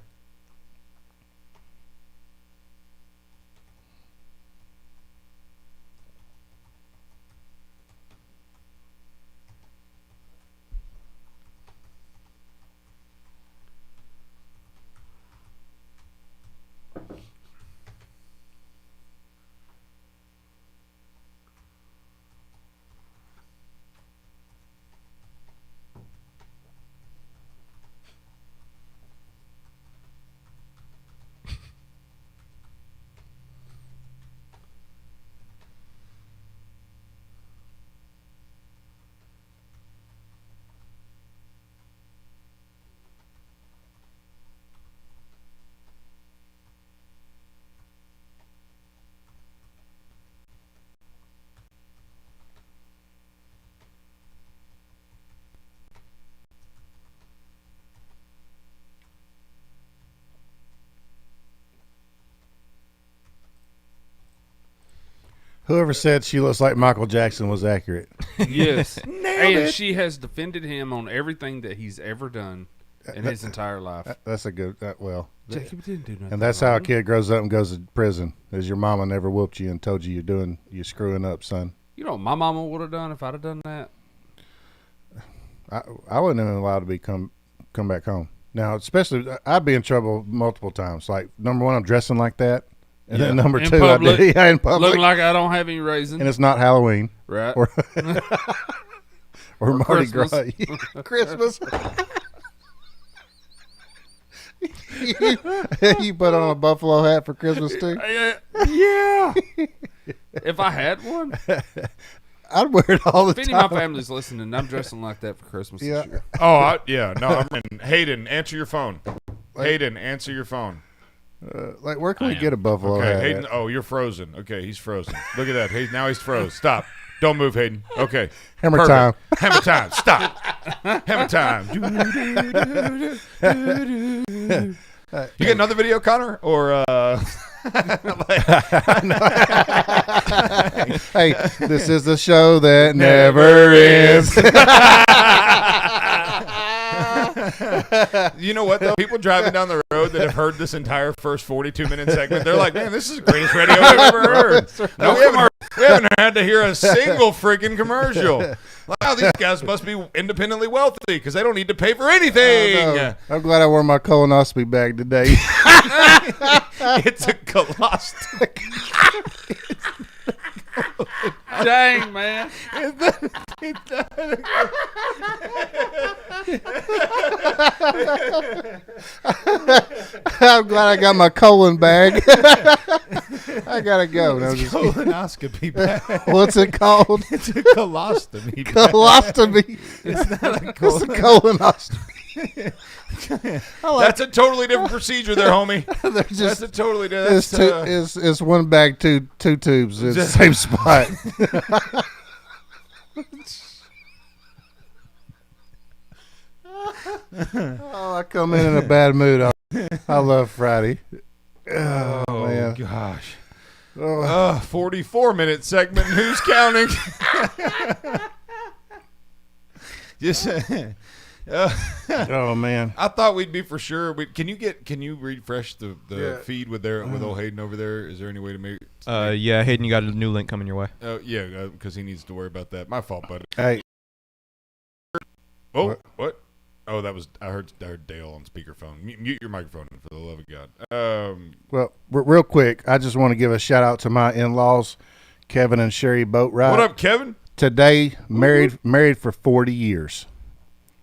Whoever said she looks like Michael Jackson was accurate. Yes. And she has defended him on everything that he's ever done in his entire life. That's a good, Jacob didn't do nothing and that's how a wrong. kid grows up and goes to prison, is your mama never whooped you and told you you're screwing up, son. You know what my mama would have done if I'd have done that? I wasn't even allowed to come back home. Now, especially, I'd be in trouble multiple times. Like, number one, I'm dressing like that. And then number In two, public, in public. looking like I don't have any raisins. And it's not Halloween. Right. Or Mardi Christmas. Gras. Christmas. You put on a buffalo hat for Christmas too? Yeah. If I had one. I'd wear it all the If any time. of my family's listening, I'm dressing like that for Christmas Yeah. this year. Oh, no. Hayden, answer your phone. Hayden, answer your phone. Like, where can we get a buffalo Okay, hat? Hayden. Oh, you're frozen. Okay, he's frozen. Look at that. Now he's froze. Stop. Don't move, Hayden. Okay. Hammer Perfect. time. Hammer time. Stop. Hammer time. You get another video, Connor? Or Hey, this is the show that never ends. You know what, though? People driving down the road that have heard this entire first 42-minute segment, they're like, man, this is the greatest radio I've ever heard. No, we haven't had to hear a single freaking commercial. Wow, these guys must be independently wealthy because they don't need to pay for anything. I'm glad I wore my colonoscopy bag today. It's a colostomy. Dang, man. I'm glad I got my colon bag. I gotta go. No, just kidding. Colonoscopy bag. What's it called? It's a colostomy bag. Colostomy. It's not a It's a colonoscopy. That's a totally different procedure there, homie. That's a totally different. It's one bag, two tubes. It's the same spot. Oh, I come in a bad mood. I love Friday. Oh, man. Gosh. Oh. 44-minute segment. Who's counting? Just. Oh man! I thought we'd be for sure. Can you refresh the feed with old Hayden over there? Is there any way to make? Yeah, Hayden, you got a new link coming your way. Oh yeah, because he needs to worry about that. My fault, buddy. Hey. Oh, what? Oh, that was I heard Dale on speakerphone. Mute your microphone for the love of God. Well, real quick, I just want to give a shout out to my in-laws, Kevin and Sherry Boatwright. What up, Kevin? Today, married for 40 years.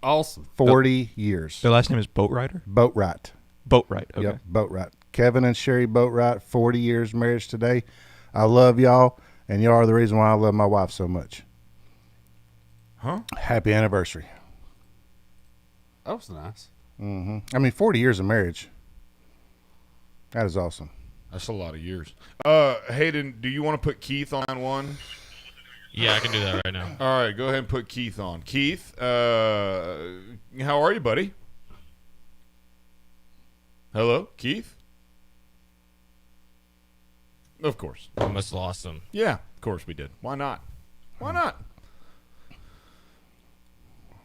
Awesome. 40 years. Their last name is Boatwright? Boatwright. Boatwright, okay. Yep, Boatwright. Kevin and Sherry Boatwright, 40 years marriage today. I love y'all, and y'all are the reason why I love my wife so much. Huh? Happy anniversary. That was nice. Mm-hmm. I mean, 40 years of marriage. That is awesome. That's a lot of years. Hayden, do you want to put Keith on line one? Yeah, I can do that right now. All right, go ahead and put Keith on. Keith, how are you, buddy? Hello, Keith? Of course. I must have lost him. Yeah, of course we did. Why not? Why not?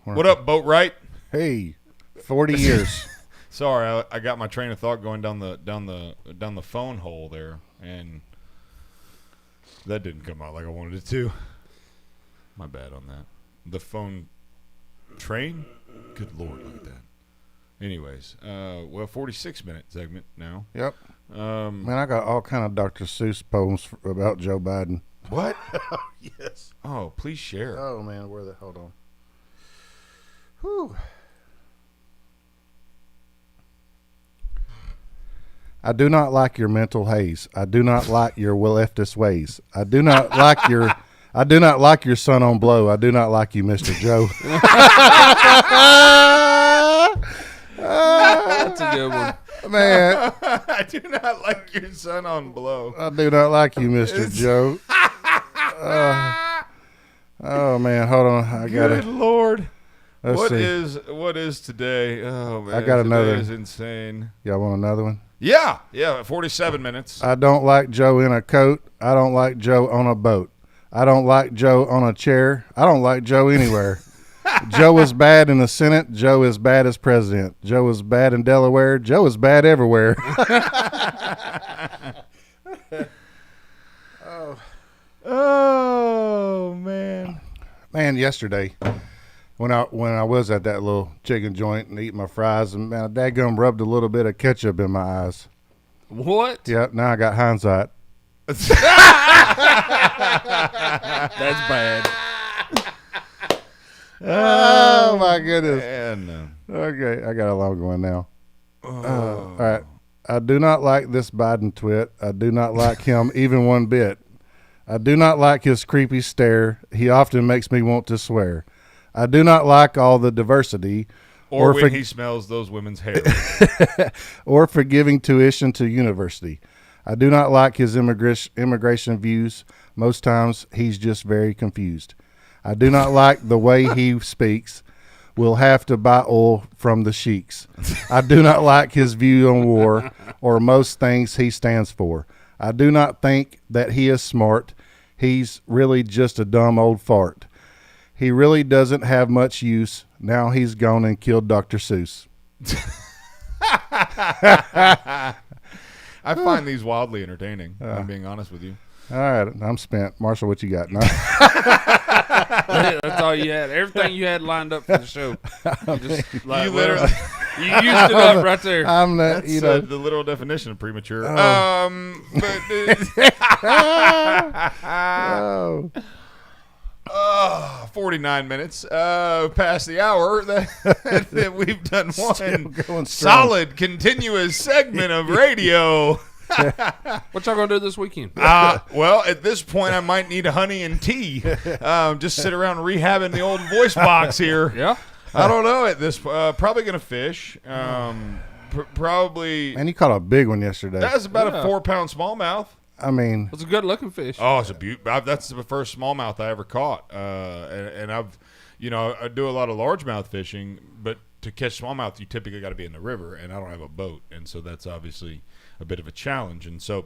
What up, Boatwright? Hey, 40 years. Sorry, I got my train of thought going down the phone hole there, and that didn't come out like I wanted it to. My bad on that. The phone train? Good Lord, look at that. Anyways, 46-minute segment now. Yep. Man, I got all kind of Dr. Seuss poems about Joe Biden. What? Yes. Oh, please share. Oh, man, hold on. Whew. I do not like your mental haze. I do not like your leftist ways. I do not like your son on blow. I do not like you, Mr. Joe. That's a good one. Man, I do not like your son on blow. I do not like you, Mr. Joe. Oh man, hold on. I got Good it. Lord. Let's see. What is today? Oh man, I got another. Today is insane. Y'all want another one? Yeah, 47 minutes. I don't like Joe in a coat. I don't like Joe on a boat. I don't like Joe on a chair. I don't like Joe anywhere. Joe is bad in the Senate. Joe is bad as president. Joe is bad in Delaware. Joe is bad everywhere. Oh man. Man, yesterday when I was at that little chicken joint and eating my fries, and man, dadgum rubbed a little bit of ketchup in my eyes. What? Yep, now I got hindsight. That's bad. Oh my goodness. Man. Okay, I got a longer one now. All right. I do not like this Biden twit. I do not like him even one bit. I do not like his creepy stare. He often makes me want to swear. I do not like all the diversity. Or when he smells those women's hair. Or for giving tuition to university. I do not like his immigration views. Most times he's just very confused. I do not like the way he speaks. We'll have to buy oil from the sheiks. I do not like his view on war or most things he stands for. I do not think that he is smart. He's really just a dumb old fart. He really doesn't have much use. Now he's gone and killed Dr. Seuss. I find these wildly entertaining, if I'm being honest with you. All right, I'm spent. Marshall, what you got? No. That's all you had. Everything you had lined up for the show. You literally You used it up right there. I'm not, That's you know. the literal definition of premature. Oh. 49 minutes past the hour that we've done one going strong. solid continuous segment of radio. What y'all gonna do this weekend? Well, at this point, I might need honey and tea. Just sit around rehabbing the old voice box here. Yeah. I don't know. At this, probably gonna fish. Probably. Man, you caught a big one yesterday. That was about a 4-pound smallmouth. I mean, It's a good looking fish. Oh, it's a that's the first smallmouth I ever caught. And I've, I do a lot of largemouth fishing, but to catch smallmouth, you typically got to be in the river, and I don't have a boat, and so that's obviously a bit of a challenge. And so,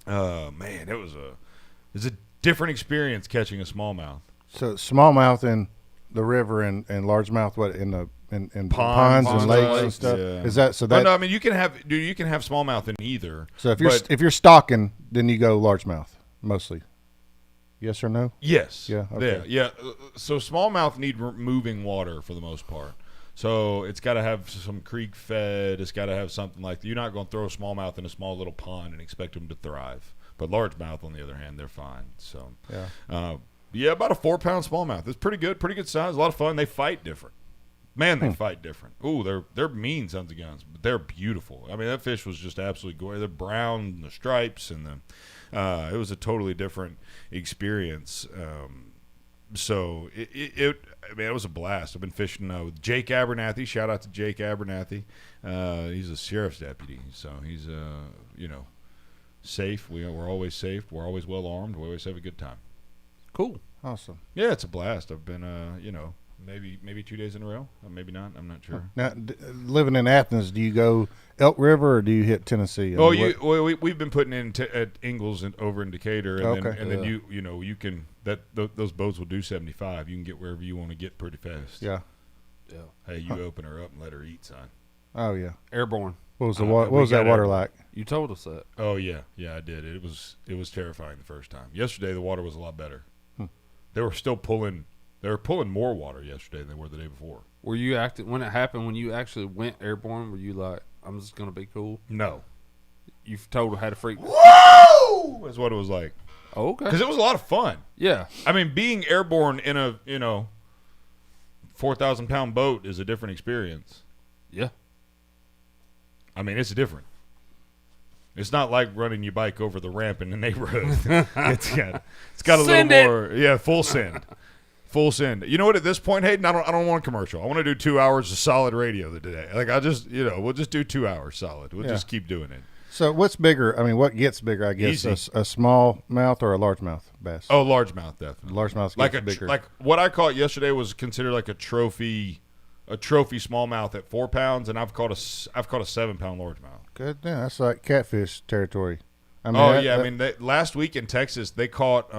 man, it was a different experience catching a smallmouth. So smallmouth in the river and largemouth what in ponds and lakes and stuff. Yeah. Is that so? That no, I mean you can have smallmouth in either. So if you're stocking, then you go largemouth mostly. Yes or no? Yes. Yeah. Okay. Yeah. So smallmouth need moving water for the most part. So it's got to have some creek fed. It's got to have something like that. You're not going to throw a smallmouth in a small little pond and expect them to thrive. But largemouth, on the other hand, they're fine. So yeah, about a 4-pound smallmouth. It's pretty good size. A lot of fun. They fight different. Man, they fight different. Ooh, they're mean sons of guns, but they're beautiful. I mean, that fish was just absolutely gorgeous. They're brown, the stripes, and it was a totally different experience. So it was a blast. I've been fishing with Jake Abernathy. Shout out to Jake Abernathy. He's a sheriff's deputy, so he's safe. We're always safe. We're always well armed. We always have a good time. Cool. Awesome. Yeah, it's a blast. I've been maybe 2 days in a row. Maybe not. I'm not sure. Now, living in Athens, do you go Elk River or do you hit Tennessee? We've been putting in at Ingalls and over in Decatur, and then you can those boats will do 75. You can get wherever you want to get pretty fast. Yeah. Hey, you open her up and let her eat, son. Oh yeah. Airborne. What was that water like? You told us that. Oh yeah, I did. It was terrifying the first time. Yesterday the water was a lot better. They were still pulling. They were pulling more water yesterday than they were the day before. Were you acting when it happened? When you actually went airborne, were you like, "I'm just gonna be cool"? No. You've told how to freak. Whoa! Is what it was like. Oh, okay. Because it was a lot of fun. Yeah. I mean, being airborne in a 4,000-pound boat is a different experience. Yeah. I mean, it's different. It's not like running your bike over the ramp in the neighborhood. it's got a little more. Yeah, full send. Full send. You know what? At this point, Hayden, I don't want a commercial. I want to do 2 hours of solid radio today. Like we'll just do 2 hours solid. We'll just keep doing it. So what's bigger? I mean, what gets bigger? I guess a small mouth or a largemouth bass. Oh, largemouth, definitely. Largemouth gets bigger. Like what I caught yesterday was considered like a trophy smallmouth at 4 pounds, and I've caught a 7-pound largemouth. Good, yeah, that's like catfish territory. I mean, last week in Texas they caught.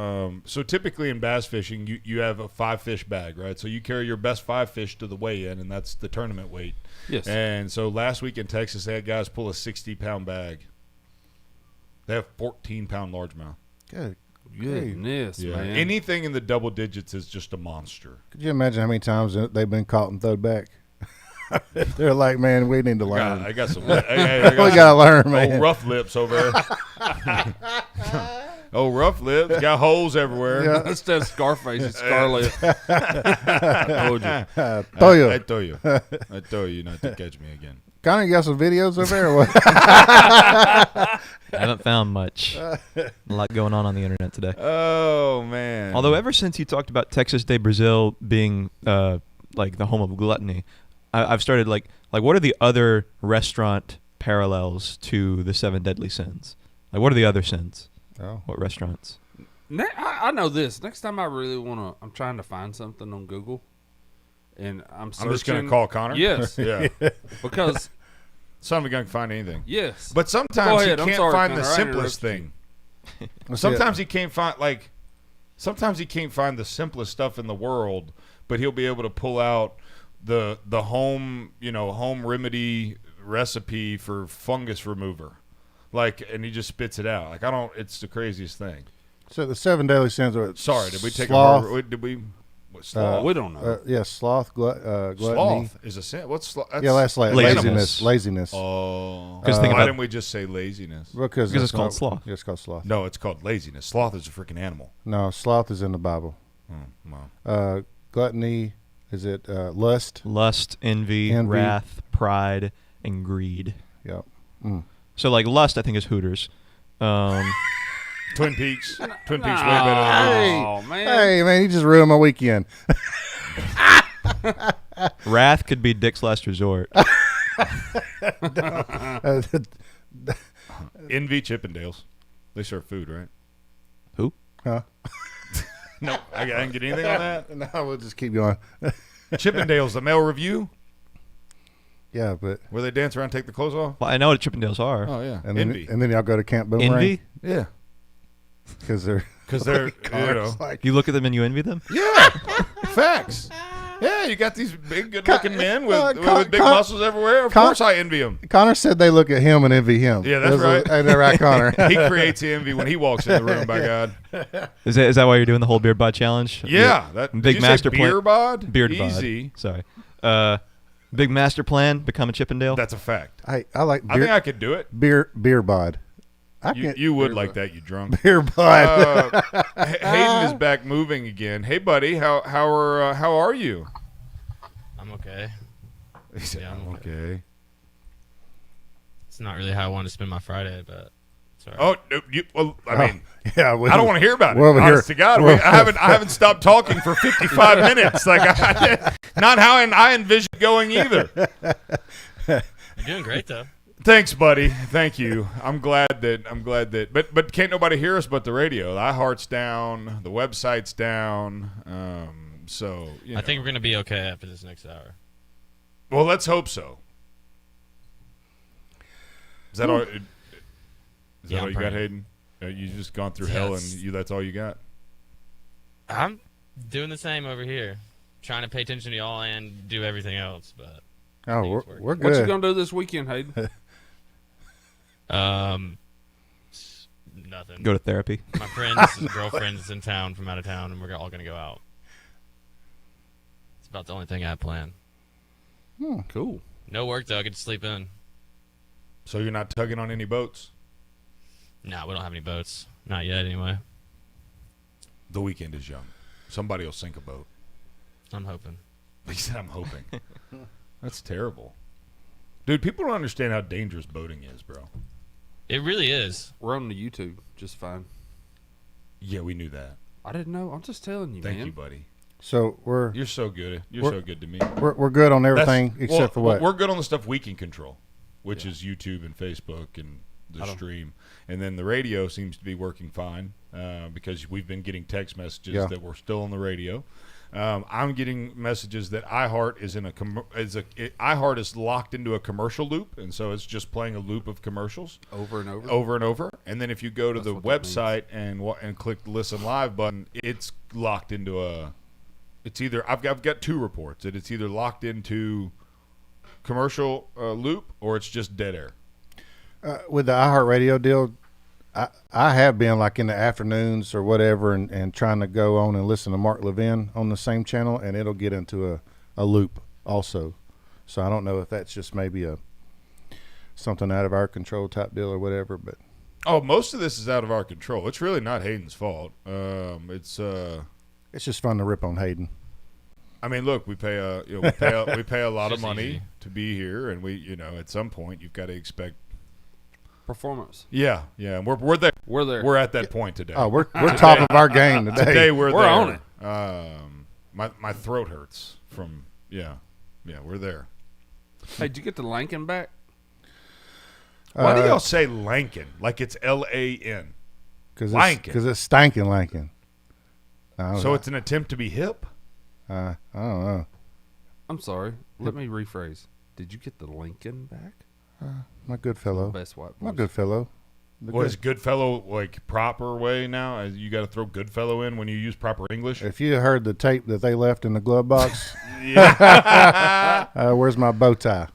So typically in bass fishing, you have a 5-fish bag, right? So you carry your best 5 fish to the weigh-in, and that's the tournament weight. Yes. And so last week in Texas, they had guys pull a 60-pound bag. They have 14-pound largemouth. Good. Goodness, man. Anything in the double digits is just a monster. Could you imagine how many times they've been caught and thrown back? They're like, man, we need to learn. I got some. We gotta learn, man. Old rough lips over there. Old rough lips got holes everywhere. Yeah. Instead of Scarface, it's Scarlet. I told you. I told you not to catch me again. Connor, you got some videos over there? Or what? I haven't found much. A lot going on the internet today. Oh man! Although ever since you talked about Texas de Brazil being like the home of gluttony, I've started like what are the other restaurant parallels to the 7 deadly sins? Like what are the other sins? Oh. What restaurants? I know this. Next time I really want to, I'm trying to find something on Google, and I'm just going to call Connor? Yes. Yeah. Because some of you can find anything. yes. But sometimes ahead. he I'm can't sorry, find Connor. the I simplest interrupted thing. Sometimes he can't find sometimes he can't find the simplest stuff in the world, but he'll be able to pull out the home remedy recipe for fungus remover. And he just spits it out. It's the craziest thing. So the 7 deadly sins are Sorry, did we take sloth, sloth? We don't know. yeah, sloth, gluttony. Sloth is a sin. What's sloth? That's like Laziness. laziness. Oh. Because why didn't we just say laziness? Because it's called sloth. Yeah, it's called sloth. No, it's called laziness. Sloth is a freaking animal. No, sloth is in the Bible. Wow. Gluttony, is it lust? Lust, envy, wrath, pride, and greed. Yep. So like lust, I think is Hooters. Twin Peaks. Twin Peaks way better than Oh man. Hey, man, you just ruined my weekend. Wrath could be Dick's Last Resort. Envy, Chippendales. They serve food, right? Who? Huh? No, I didn't get anything on that. No, we'll just keep going. Chippendales, the male review. Yeah, but Where they dance around, and take the clothes off. Well, I know what Chippendales are. Oh yeah, and Envy. then y'all go to Camp Boomerang. Envy? Yeah, Because they're like, You look at them and you envy them? yeah, facts. Yeah, you got these big, good-looking men with big muscles everywhere. Of course, I envy them. Connor said they look at him and envy him. Yeah, that's right. Ain't that right, Connor? He creates the envy when he walks in the room. By God. Is that why you're doing the whole beard bod challenge? Yeah, that Big did you master say plan. beer bod. Beard Easy. bod. Sorry. Big master plan. Become a Chippendale. That's a fact. I like beer, I think I could do it. beer bod. You would like that, you drunk. Beer bod. Hayden is back moving again. Hey, buddy, how are you? I'm okay. He said, Yeah, I'm I'm okay. It's not really how I want to spend my Friday, but it's all right. Oh, no, I mean, yeah, I don't want to hear about it. we're over Honest here- to God, we're- I haven't stopped talking for 55 minutes. Like, not how I envisioned going either. You're doing great though. Thanks, buddy. Thank you. I'm glad that. But can't nobody hear us but the radio. The iHeart's down. The website's down. So I think we're gonna be okay after this next hour. Well, let's hope so. Is that all? Is that all I'm you got, praying. Hayden? You just gone through Yeah, hell and it's- that's all you got. I'm doing the same over here, trying to pay attention to y'all and do everything else. But Oh, think it's we're working. good. What you gonna do this weekend, Hayden? Nothing. Go to therapy. My girlfriend's in town from out of town, and we're all gonna go out. It's about the only thing I have planned. Cool. No work though. I get to sleep in. So you're not tugging on any boats? No, we don't have any boats. Not yet, anyway. The weekend is young. Somebody will sink a boat. I'm hoping. He said, I'm hoping. That's terrible. Dude, people don't understand how dangerous boating is, bro. It really is. We're on the YouTube just fine. Yeah, we knew that. I didn't know. I'm just telling you, Thank man. you, buddy. So we're You're so good. You're We're- so good to me. we're good on everything That's- except for what? We're good on the stuff we can control, which is YouTube and Facebook and the stream. And then the radio seems to be working fine because we've been getting text messages that we're still on the radio. I'm getting messages that iHeart is in iHeart is locked into a commercial loop, and so it's just playing a loop of commercials Over and over. over and over. And then if you go to That's the what that website and click the listen live button, it's locked into a. It's either I've got two reports that it's either locked into commercial loop or it's just dead air. With the iHeartRadio deal, I have been like in the afternoons or whatever and trying to go on and listen to Mark Levin on the same channel, and it'll get into a loop also. So I don't know if that's just maybe something out of our control type deal or whatever, but Oh, most of this is out of our control. It's really not Hayden's fault. It's just fun to rip on Hayden. I mean, look, we pay a we pay a lot of Just money easy. to be here, and we at some point you've got to expect. Performance. Yeah, and we're there. We're there. We're at that point today. Oh, we're top of our game today. Today we're there. on it. My throat hurts from we're there. Hey, did you get the Lankin back? Why do y'all say Lankin like it's L-A-N? Because it's stinking Lankin. So it's an attempt to be hip. I don't know. I'm sorry. Let me rephrase. Did you get the Lincoln back? My good fellow. Best white My voice. good fellow. What is Goodfellow like proper way now? You got to throw Goodfellow in when you use proper English. If you heard the tape that they left in the glove box, Yeah. where's my bow tie?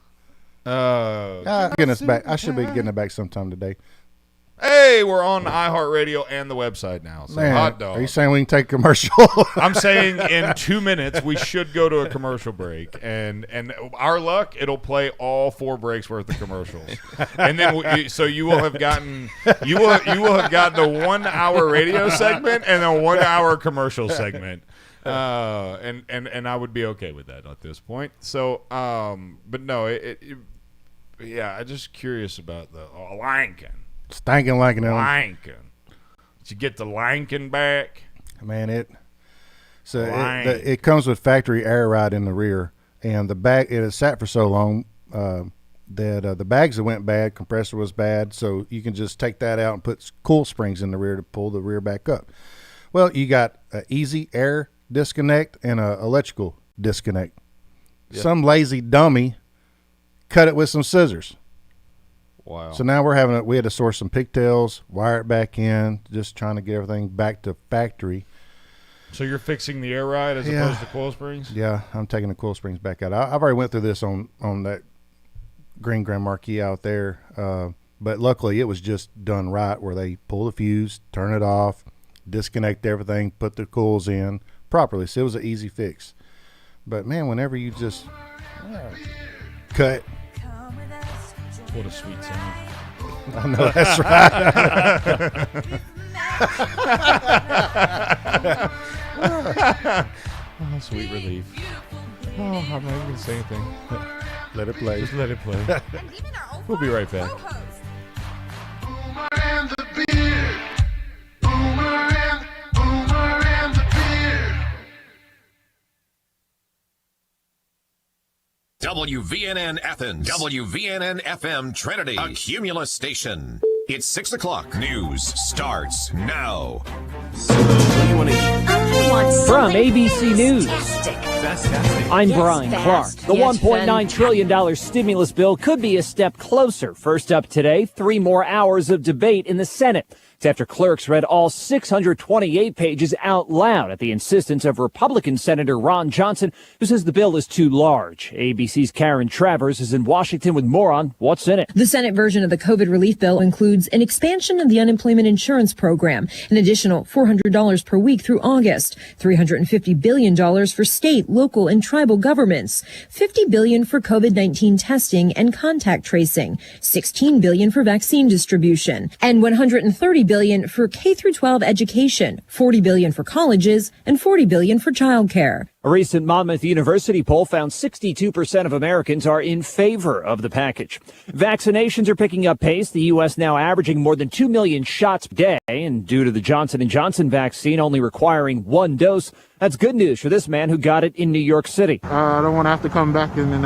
Getting us back. I should be getting it back sometime today. Hey, we're on iHeartRadio and the website now. So Man, hot dog. are you saying we can take a commercial? I'm saying in 2 minutes we should go to a commercial break, and our luck, it'll play all 4 breaks worth of commercials, and then so you will have gotten the 1 hour radio segment and a 1 hour commercial segment, and I would be okay with that at this point. So, but no, I'm just curious about the Lankin. Stinking Lankin. Lankin. Did you get the Lankin back? Man, it Lankin. it comes with factory air ride in the rear, and the bag it has sat for so long that the bags that went bad, compressor was bad, so you can just take that out and put cool springs in the rear to pull the rear back up. Well, you got an easy air disconnect and an electrical disconnect. Yeah. Some lazy dummy cut it with some scissors. Wow. So now we had to source some pigtails, wire it back in, just trying to get everything back to factory. So you're fixing the air ride as opposed to coil springs? Yeah, I'm taking the coil springs back out. I've already went through this on that green Grand Marquis out there, but luckily it was just done right, where they pull the fuse, turn it off, disconnect everything, put the coils in properly. So it was an easy fix. But man, whenever you just cut. What a sweet song. I know, that's right. Oh, sweet relief. Oh, I'm not even going to say anything. Let it play. Just let it play. We'll be right back. Boomer and the beard. Boomer and the beard. WVNN Athens, WVNN FM Trinity, a Cumulus station. It's 6 o'clock. News starts now. From ABC News, I'm Brian Clark. The $1.9 trillion stimulus bill could be a step closer. First up today, 3 more hours of debate in the Senate. It's after clerks read all 628 pages out loud at the insistence of Republican Senator Ron Johnson, who says the bill is too large. ABC's Karen Travers is in Washington with more on what's in it. The Senate version of the COVID relief bill includes an expansion of the unemployment insurance program, an additional $400 per week through August, $350 billion for state, local, and tribal governments, $50 billion for COVID-19 testing and contact tracing, $16 billion for vaccine distribution, and $130 billion for K through 12 education, $40 billion for colleges, and $40 billion for childcare. A recent Monmouth University poll found 62% of Americans are in favor of the package. Vaccinations are picking up pace, the U.S. now averaging more than 2 million shots a day, and due to the Johnson & Johnson vaccine only requiring 1 dose, that's good news for this man who got it in New York City. I don't want to have to come back and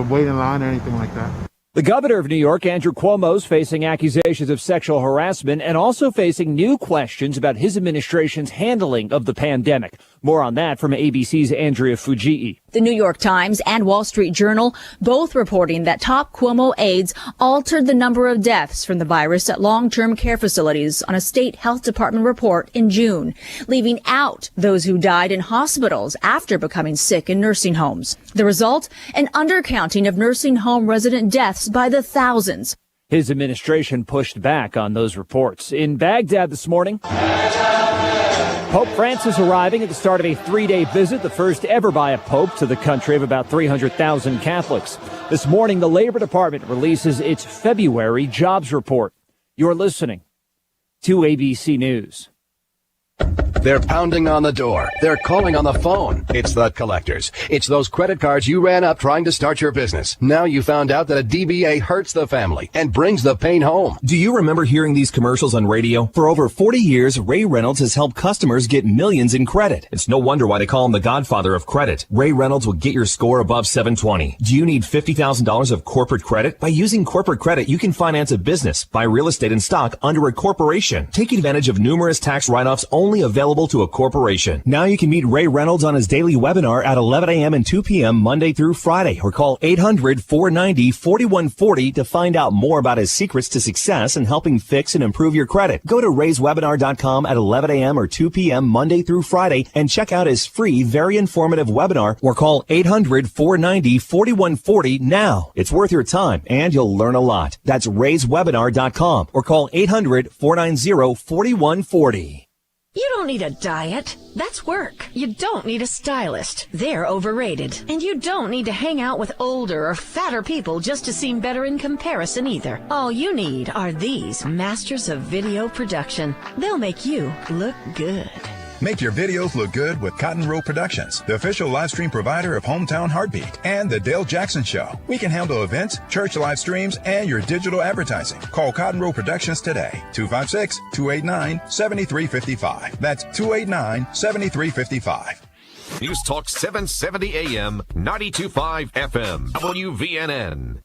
wait in line or anything like that. The governor of New York, Andrew Cuomo, is facing accusations of sexual harassment and also facing new questions about his administration's handling of the pandemic. More on that from ABC's Andrea Fujii. The New York Times and Wall Street Journal both reporting that top Cuomo aides altered the number of deaths from the virus at long-term care facilities on a state health department report in June, leaving out those who died in hospitals after becoming sick in nursing homes. The result, an undercounting of nursing home resident deaths by the thousands. His administration pushed back on those reports. In Baghdad this morning, Pope Francis arriving at the start of a 3-day visit, the first ever by a pope to the country of about 300,000 Catholics. This morning, the Labor Department releases its February jobs report. You're listening to ABC News. They're pounding on the door. They're calling on the phone. It's the collectors. It's those credit cards you ran up trying to start your business. Now you found out that a DBA hurts the family and brings the pain home. Do you remember hearing these commercials on radio? For over 40 years, Ray Reynolds has helped customers get millions in credit. It's no wonder why they call him the godfather of credit. Ray Reynolds will get your score above 720. Do you need $50,000 of corporate credit? By using corporate credit, you can finance a business, buy real estate and stock under a corporation. Take advantage of numerous tax write-offs only available to a corporation. Now you can meet Ray Reynolds on his daily webinar at 11 a.m. and 2 p.m. Monday through Friday, or call 800-490-4140 to find out more about his secrets to success in helping fix and improve your credit. Go to rayswebinar.com at 11 a.m. or 2 p.m. Monday through Friday and check out his free, very informative webinar, or call 800-490-4140 now. It's worth your time and you'll learn a lot. That's rayswebinar.com or call 800-490-4140. You don't need a diet. That's work. You don't need a stylist. They're overrated. And you don't need to hang out with older or fatter people just to seem better in comparison either. All you need are these masters of video production. They'll make you look good. Make your videos look good with Cotton Row Productions, the official live stream provider of Hometown Heartbeat and The Dale Jackson Show. We can handle events, church live streams, and your digital advertising. Call Cotton Row Productions today, 256-289-7355. That's 289-7355. News Talk 770 AM, 92.5 FM, WVNN.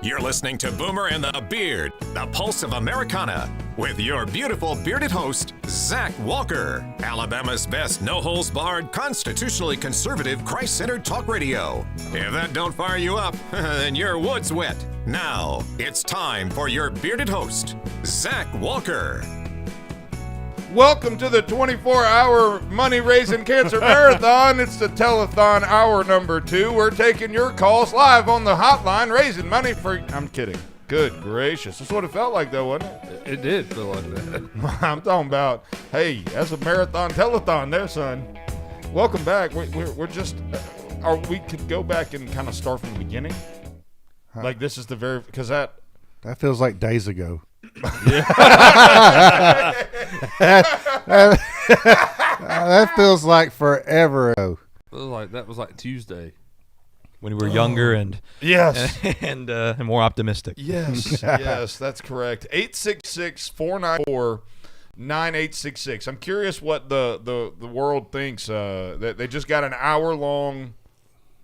You're listening to Boomer and the Beard, the pulse of Americana, with your beautiful bearded host, Zach Walker, Alabama's best no-holds-barred, constitutionally conservative, Christ-centered talk radio. If that don't fire you up, then your wood's wet. Now, it's time for your bearded host, Zach Walker. Welcome to the 24-hour money-raising cancer marathon. It's the telethon hour number 2. We're taking your calls live on the hotline, raising money for... I'm kidding. Good gracious. That's what it felt like, though, wasn't it? It did feel like that. I'm talking about, hey, that's a marathon telethon there, son. Welcome back. We're just... we could go back and kind of start from the beginning. Huh. Like, this is the very... Because that feels like days ago. That feels like forever ago. That was like Tuesday when we were younger and yes and more optimistic. Yes, yes, that's correct. 866-494-9866. I'm curious what the world thinks. That they just got an hour-long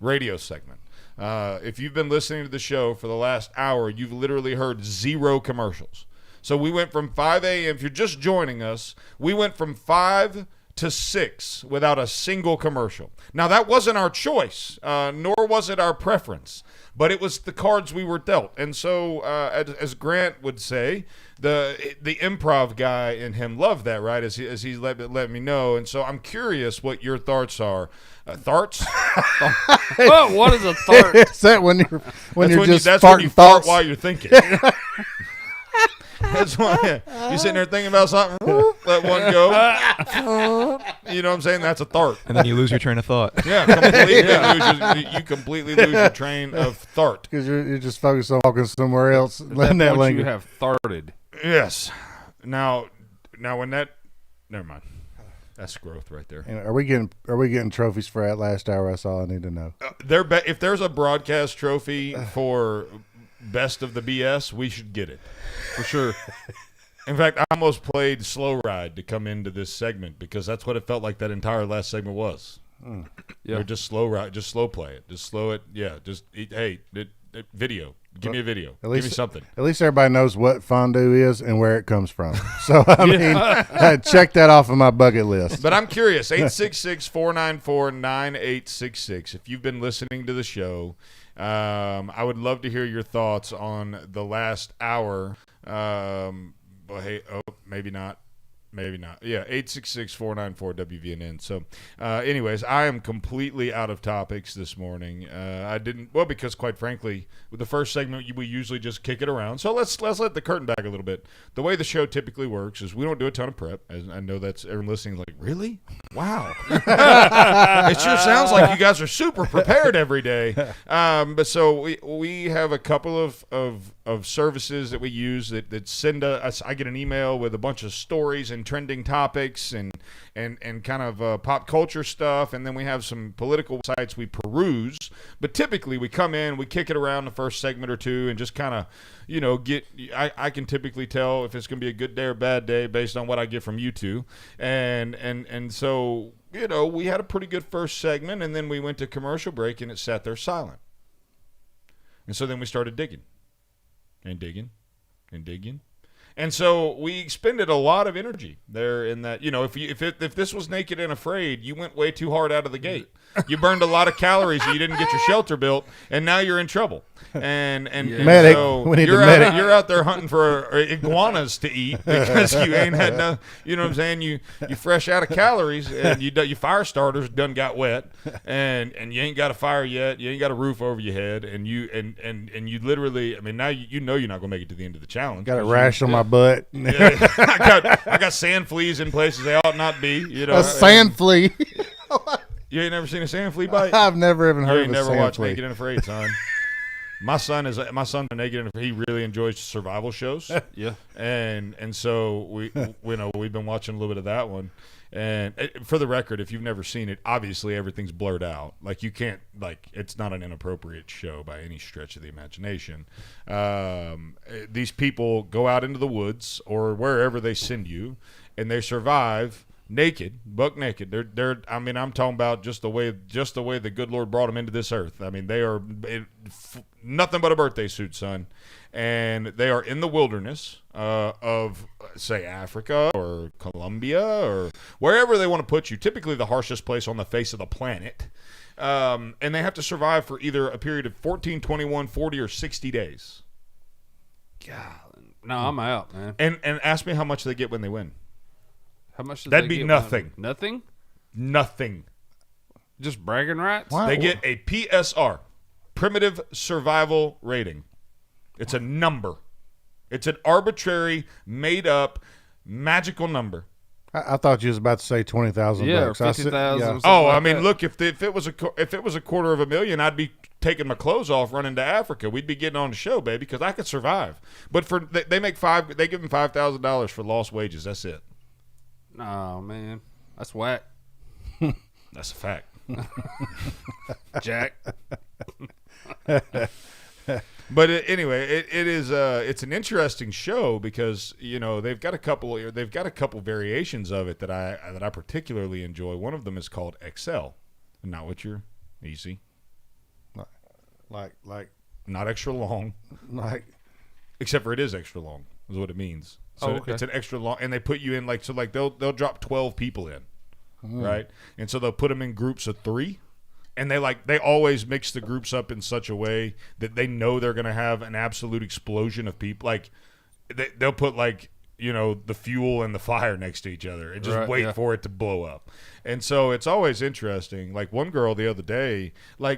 radio segment. If you've been listening to the show for the last hour, you've literally heard 0 commercials. So we went from 5 a.m. If you're just joining us, we went from 5 to 6 without a single commercial. Now, that wasn't our choice, nor was it our preference, but it was the cards we were dealt. And so, as Grant would say, the improv guy in him loved that, right, as he let me know. And so I'm curious what your thoughts are. Tharts? What is a thart? Is that when you're just that's farting when you thoughts? fart while you're thinking. That's why you're sitting there thinking about something, let one go. You know what I'm saying? That's a thart. And then you lose your train of thought. Yeah, you completely lose your train of thart. Because you're just focused on walking somewhere else. Letting that linger. You have farted. Yes. Now when that, never mind. That's growth right there. And are we getting trophies for that last hour? That's all I need to know. If there's a broadcast trophy for best of the BS, we should get it for sure. In fact, I almost played Slow Ride to come into this segment because that's what it felt like that entire last segment was. Yeah, just slow ride, just slow play it, just slow it. Yeah, video. Give me a video. Give me something. At least everybody knows what fondue is and where it comes from. So, I mean, check that off of my bucket list. But I'm curious, 866-494-9866. If you've been listening to the show, I would love to hear your thoughts on the last hour. Maybe not. Yeah, 866-494-WVNN. So, anyways, I am completely out of topics this morning. Because quite frankly, with the first segment, we usually just kick it around. So let's let the curtain back a little bit. The way the show typically works is we don't do a ton of prep. As I know that's everyone listening is like, really? Wow. It sure sounds like you guys are super prepared every day. But so we have a couple of services that we use that send us. I get an email with a bunch of stories and trending topics and kind of pop culture stuff, and then we have some political sites we peruse. But typically we come in, we kick it around the first segment or two, and just kind of I can typically tell if it's going to be a good day or bad day based on what I get from you two, and so we had a pretty good first segment, and then we went to commercial break and it sat there silent, and so then we started digging. And so we expended a lot of energy there in that, if this was Naked and Afraid, you went way too hard out of the gate. You burned a lot of calories, you didn't get your shelter built, and now you're in trouble. And medic. so We need you're out there hunting for iguanas to eat because you ain't had no, you know what I'm saying? You fresh out of calories, and your fire starters done got wet, and you ain't got a fire yet, you ain't got a roof over your head, and you literally, I mean, now you're not going to make it to the end of the challenge. Got a rash on my butt. I got sand fleas in places they ought not be. A sand flea. You ain't never seen a sand flea bite? I've never even heard of a never sand watched flea. Naked and Afraid, son. My son's Naked and Afraid. He really enjoys survival shows. Yeah, and so we've been watching a little bit of that one. And for the record, if you've never seen it, obviously everything's blurred out. Like you can't, it's not an inappropriate show by any stretch of the imagination. These people go out into the woods or wherever they send you, and they survive naked, buck naked. They're. I mean, I'm talking about just the way the good Lord brought them into this earth. I mean, they are nothing but a birthday suit, son, and they are in the wilderness of, say, Africa or Colombia or wherever they want to put you. Typically, the harshest place on the face of the planet, and they have to survive for either a period of 14, 21, 40, or 60 days. God, no, I'm out, man. And ask me how much they get when they win. How much? That'd be nothing. Nothing. Nothing. Just bragging rights. Wow. They get a PSR, primitive survival rating. It's a number. It's an arbitrary, made-up, magical number. I thought you was about to say $20,000. Yeah, or 50,000. Yeah. Oh, I mean, look, if it was $250,000, I'd be taking my clothes off, running to Africa. We'd be getting on the show, baby, because I could survive. But they give them $5,000 for lost wages. That's it. Oh man, that's whack. That's a fact. Jack. But anyway, it's an interesting show because they've got a couple variations of it that I particularly enjoy. One of them is called Excel, not what you're easy, like not extra long, except for it is extra long is what it means. So it's an extra long, and they put you in they'll drop 12 people in, right? And so they'll put them in groups of 3. And they always mix the groups up in such a way that they know they're going to have an absolute explosion of people. Like they'll put the fuel and the fire next to each other and just wait for it to blow up. And so it's always interesting. Like one girl the other day,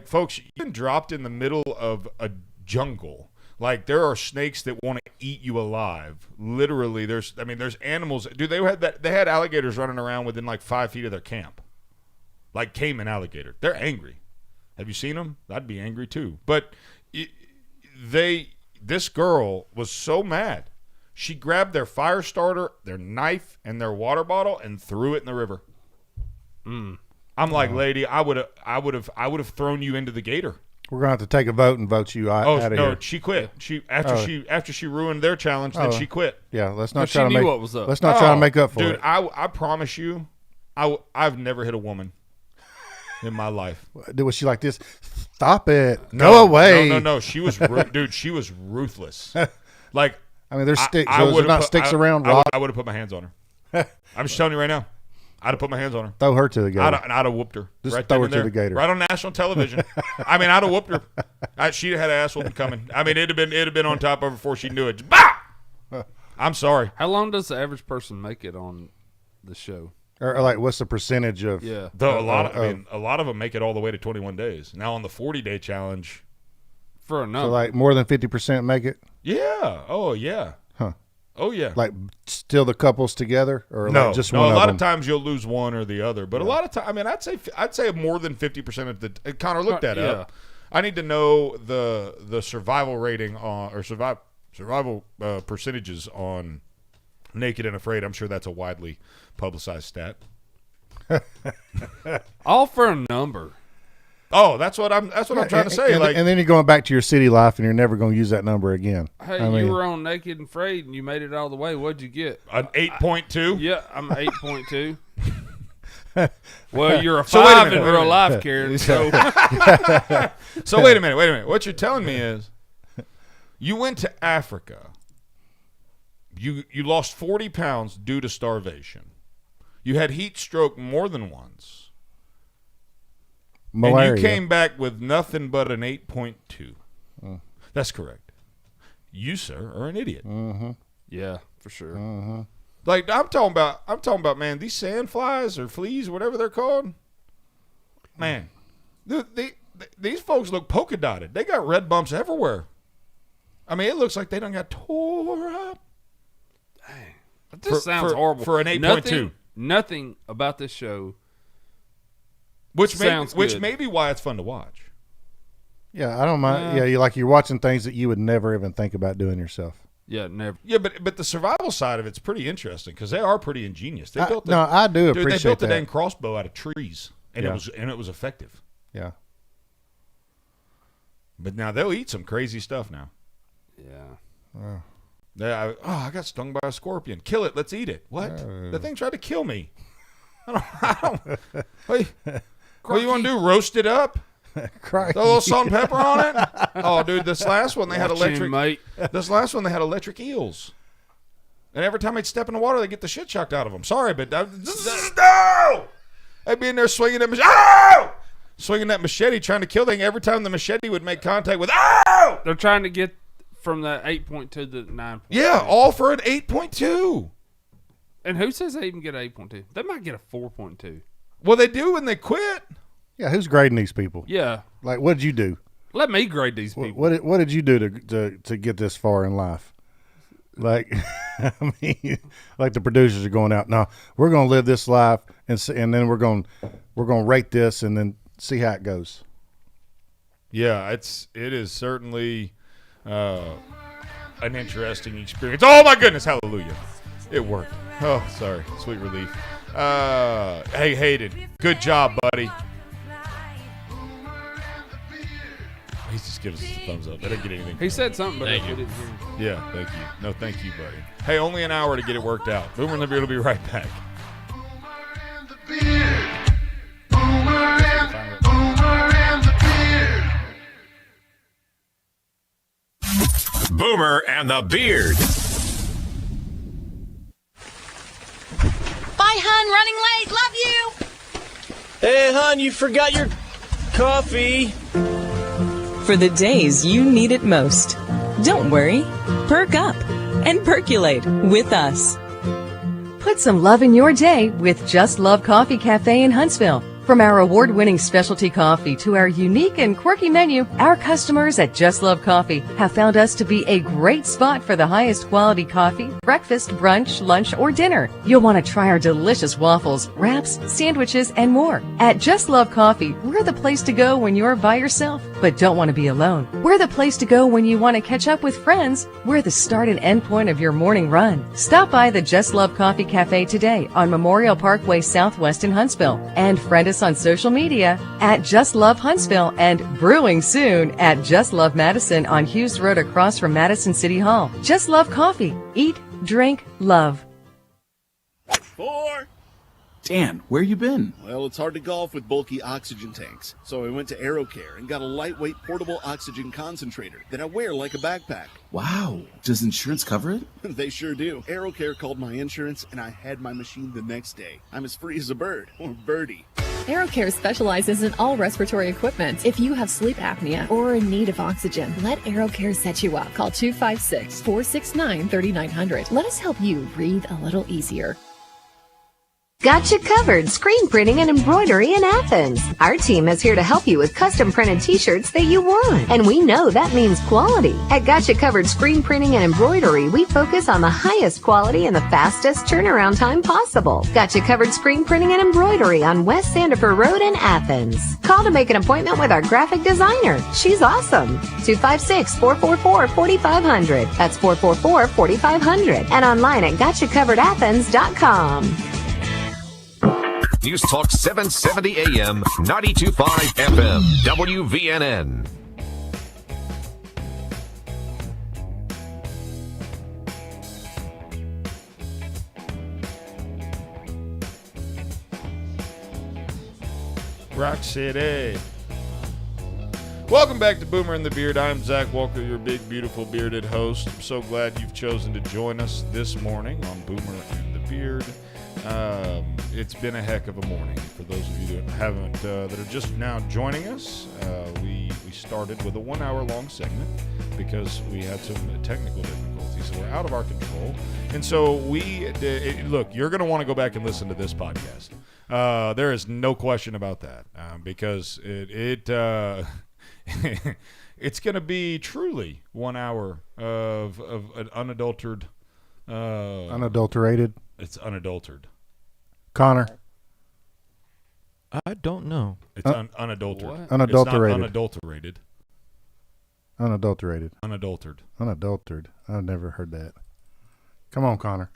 folks, you've been dropped in the middle of a jungle. Like there are snakes that want to eat you alive. Literally, there's animals. Dude, they had alligators running around within 5 feet of their camp. Like caiman alligator. They're angry. Have you seen them? I'd be angry too. But this girl was so mad. She grabbed their fire starter, their knife, and their water bottle and threw it in the river. I'm like, lady, I would have thrown you into the gator. We're gonna have to take a vote and vote you out of here. She quit. After she ruined their challenge, then she quit. Yeah, let's not she try to knew make what was up. Let's not try to make up for dude, it. I promise you, I've never hit a woman in my life. Was she like this? Stop it! Go away! No. She was dude. She was ruthless. Like I mean, there's sticks. I There's not sticks around. I would have put my hands on her. I'm just telling you right now. I'd have put my hands on her. Throw her to the gator. I'd have whooped her. Just right throw her there, to the gator. Right on national television. I mean, I'd have whooped her. She'd have had an ass whooping coming. I mean, it'd have been on top of her before she knew it. Bah! I'm sorry. How long does the average person make it on the show? Or what's the percentage of? Yeah. A lot of them make it all the way to 21 days. Now on the 40-day challenge. For a number. So more than 50% make it? Yeah. Oh, yeah. Huh. Oh, yeah. Still the couples together? Or no, just no, one a lot of of times you'll lose one or the other. But a lot of times, I mean, I'd say more than 50% of the – Connor, look that up. I need to know the survival rating on – or survival percentages on Naked and Afraid. I'm sure that's a widely publicized stat. All for a number. Oh, that's what I'm trying to say. And then you're going back to your city life, and you're never going to use that number again. Hey, you were on Naked and Afraid, and you made it all the way. What'd you get? An 8.2. Yeah, I'm 8.2. Well, you're a 5 in real life, Karen. So, so wait a minute. What you're telling me is, you went to Africa. You lost 40 pounds due to starvation. You had heat stroke more than once. Malaria. And you came back with nothing but an 8.2. That's correct. You, sir, are an idiot. Mm-hmm. Yeah, for sure. Mm-hmm. Like I'm talking about, man, these sand flies or fleas, whatever they're called. Man, these folks look polka dotted. They got red bumps everywhere. I mean, it looks like they done got tore up. Dang. This sounds horrible. For an 8.2. Nothing about this show Which good. may be why it's fun to watch. Yeah, I don't mind. You're watching things that you would never even think about doing yourself. Yeah, never. Yeah, but the survival side of it's pretty interesting because they are pretty ingenious. They built I do appreciate that. They built the dang crossbow out of trees, and it was effective. Yeah. But now they'll eat some crazy stuff now. Yeah. I got stung by a scorpion. Kill it. Let's eat it. What? The thing tried to kill me. What you want to do? Roast it up? Throw a little salt and pepper on it? Oh, dude, this last one they had electric. This last one they had electric eels, and every time they'd step in the water, they get the shit shocked out of them. Sorry, but no, they'd be in there swinging that machete, trying to kill thing. Every time the machete would make contact with, they're trying to get from that 8.2 to 9. Yeah, all for an 8.2. And who says they even get an 8.2? They might get a 4.2. Well, they do when they quit. Yeah, who's grading these people? Yeah. Like, what did you do? Let me grade these people. What did you do to get this far in life? Like, I mean, like the producers are going out. No, we're going to live this life, and then we're going to rate this, and then see how it goes. Yeah, it is certainly an interesting experience. Oh my goodness, hallelujah! It worked. Oh, sorry, sweet relief. Hey, Hayden, good job, buddy. He's just giving us a thumbs up. I didn't get anything. He said something, but thank I you. didn't hear him. Yeah, thank you. No, thank you, buddy. Hey, only an hour to get it worked out. Boomer and the Beard will be right back. Boomer and the Beard. Bye, hun. Running late. Love you. Hey, hon, you forgot your coffee. For the days you need it most. Don't worry. Perk up and percolate with us. Put some love in your day with Just Love Coffee Cafe in Huntsville. From our award-winning specialty coffee to our unique and quirky menu, our customers at Just Love Coffee have found us to be a great spot for the highest quality coffee, breakfast, brunch, lunch, or dinner. You'll want to try our delicious waffles, wraps, sandwiches, and more. At Just Love Coffee, we're the place to go when you're by yourself, but don't want to be alone. We're the place to go when you want to catch up with friends. We're the start and end point of your morning run. Stop by the Just Love Coffee Cafe today on Memorial Parkway Southwest in Huntsville, and friend us on social media at Just Love Huntsville and brewing soon at Just Love Madison on Hughes Road across from Madison City Hall. Just Love Coffee. Eat, drink, love. 4. Dan, where you been? Well, it's hard to golf with bulky oxygen tanks. So I went to AeroCare and got a lightweight portable oxygen concentrator that I wear like a backpack. Wow. Does insurance cover it? They sure do. AeroCare called my insurance and I had my machine the next day. I'm as free as a bird, or birdie. AeroCare specializes in all respiratory equipment. If you have sleep apnea or are in need of oxygen, let AeroCare set you up. Call 256-469-3900. Let us help you breathe a little easier. Gotcha Covered Screen Printing and Embroidery in Athens. Our team is here to help you with custom printed t-shirts that you want. And we know that means quality. At Gotcha Covered Screen Printing and Embroidery, we focus on the highest quality and the fastest turnaround time possible. Gotcha Covered Screen Printing and Embroidery on West Sandifer Road in Athens. Call to make an appointment with our graphic designer. She's awesome. 256-444-4500. That's 444-4500. And online at gotchacoveredathens.com. News Talk 770 AM, 92.5 FM, WVNN. Rock City. Welcome back to Boomer and the Beard. I'm Zach Walker, your big, beautiful, bearded host. I'm so glad you've chosen to join us this morning on Boomer and the Beard. It's been a heck of a morning. For those of you that haven't, that are just now joining us, we started with a 1 hour long segment because we had some technical difficulties that were out of our control. And so look, you're going to want to go back and listen to this podcast. There is no question about that, because it's going to be truly 1 hour of an unadulterated. Unadulterated. It's unadulterated. Connor. I don't know. It's unadulterated. Unadulterated. It's not unadulterated. Unadulterated. Unadulterated. Unadulterated. I've never heard that. Come on, Connor.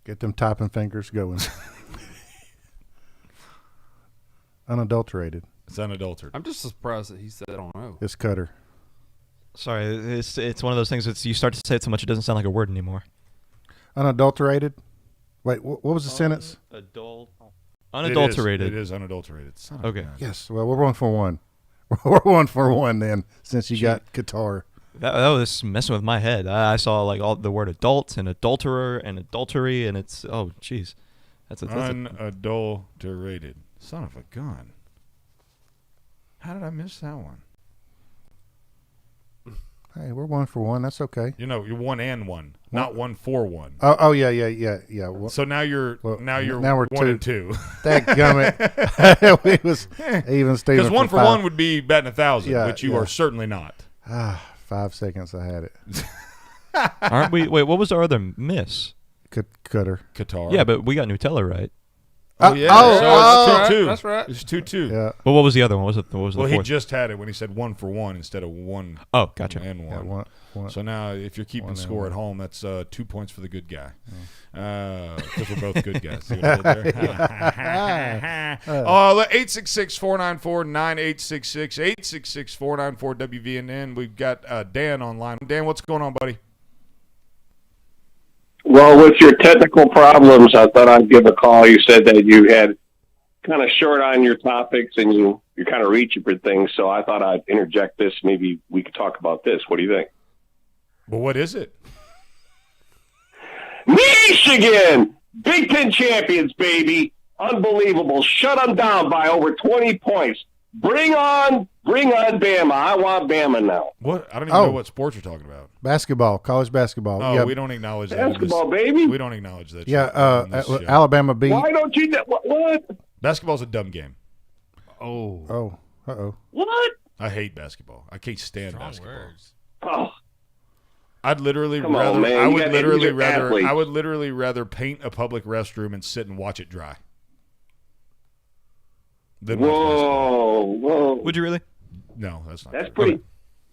Get them typing fingers going. Unadulterated. It's unadulterated. I'm just surprised that he said I don't know. It's Cutter. Sorry, it's one of those things. You start to say it so much it doesn't sound like a word anymore. Unadulterated. Wait, what was the sentence? Unadulterated. It is unadulterated. Son of Okay. a gun. Yes. Well, we're 1 for 1. We're 1 for 1 then, since you got Qatar. That was messing with my head. I saw like all the word adult and adulterer and adultery, and it's jeez, that's Unadulterated. Son of a gun. How did I miss that one? Hey, we're 1 for 1. That's okay. You're 1 and 1, not 1 for 1. Oh yeah. Well, so now you're now we're 1 and 2. Dadgummit. We was even Steven. Because 1 for 1 would be batting 1,000, which you are certainly not. 5 seconds. I had it. Aren't we? Wait, what was our other miss? Qatar. Yeah, but we got Nutella right. Oh yeah. That's it's 2-2. That's right. It's 2-2. Yeah. But what was the other one? What was the Well, fourth? he just had it when he said 1 for 1 instead of 1. Oh, gotcha. And 1. Yeah, one. So now, if you're keeping score at home, that's 2 points for the good guy. Because we're both good guys. See what I did there? 866-494-9866. 866-494-WVNN. We've got Dan online. Dan, what's going on, buddy? Well, with your technical problems, I thought I'd give a call. You said that you had kind of short on your topics and you're kind of reaching for things, so I thought I'd interject this. Maybe we could talk about this. What do you think? Well, what is it? Michigan! Big Ten champions, baby. Unbelievable. Shut them down by over 20 points. Bring on Bama. I want Bama now. What? I don't even know what sports you're talking about. Basketball, college basketball. Oh, yeah. we don't acknowledge that. Basketball, baby. We don't acknowledge that. Yeah, Alabama beat. Why don't you? What? Basketball's a dumb game. Oh. Uh-oh. What? I hate basketball. I can't stand basketball. Words. Oh. I'd literally Come rather. on, man. I You would got- literally you're rather. athletes. I would literally rather paint a public restroom and sit and watch it dry. Than watch basketball. Whoa. Would you really? No, that's not. That's true. pretty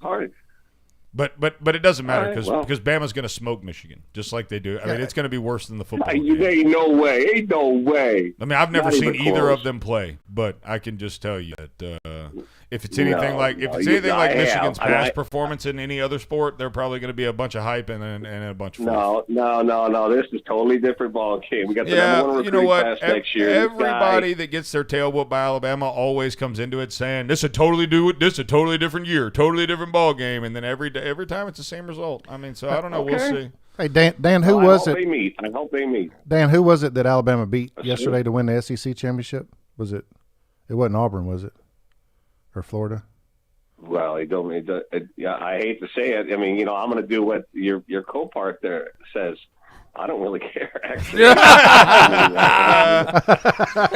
hard. But it doesn't matter All right, because well. Bama's going to smoke Michigan just like they do. I mean, it's going to be worse than the football. There ain't no way. Ain't no way. I mean, I've never Not seen even either close. of them play, but I can just tell you that if it's No, anything like no, I have. Michigan's I- past performance in any other sport, they're probably going to be a bunch of hype and a bunch of No. This is totally different ball game. We got the yeah. number one You know recruiting what? class next year. This Everybody guy- that gets their tail whooped by Alabama always comes into it saying this a totally different year, totally different ball game, and then every time it's the same result. I mean, so I don't know. Okay. We'll see. Hey, Dan, who I was hope it? They meet. I hope they meet. Dan, who was it that Alabama beat That's yesterday to win the SEC championship? Was it? It wasn't Auburn, was it? Or Florida? Well, he told me that. Yeah, I hate to say it. I mean, I'm going to do what your co-part there says. I don't really care, actually.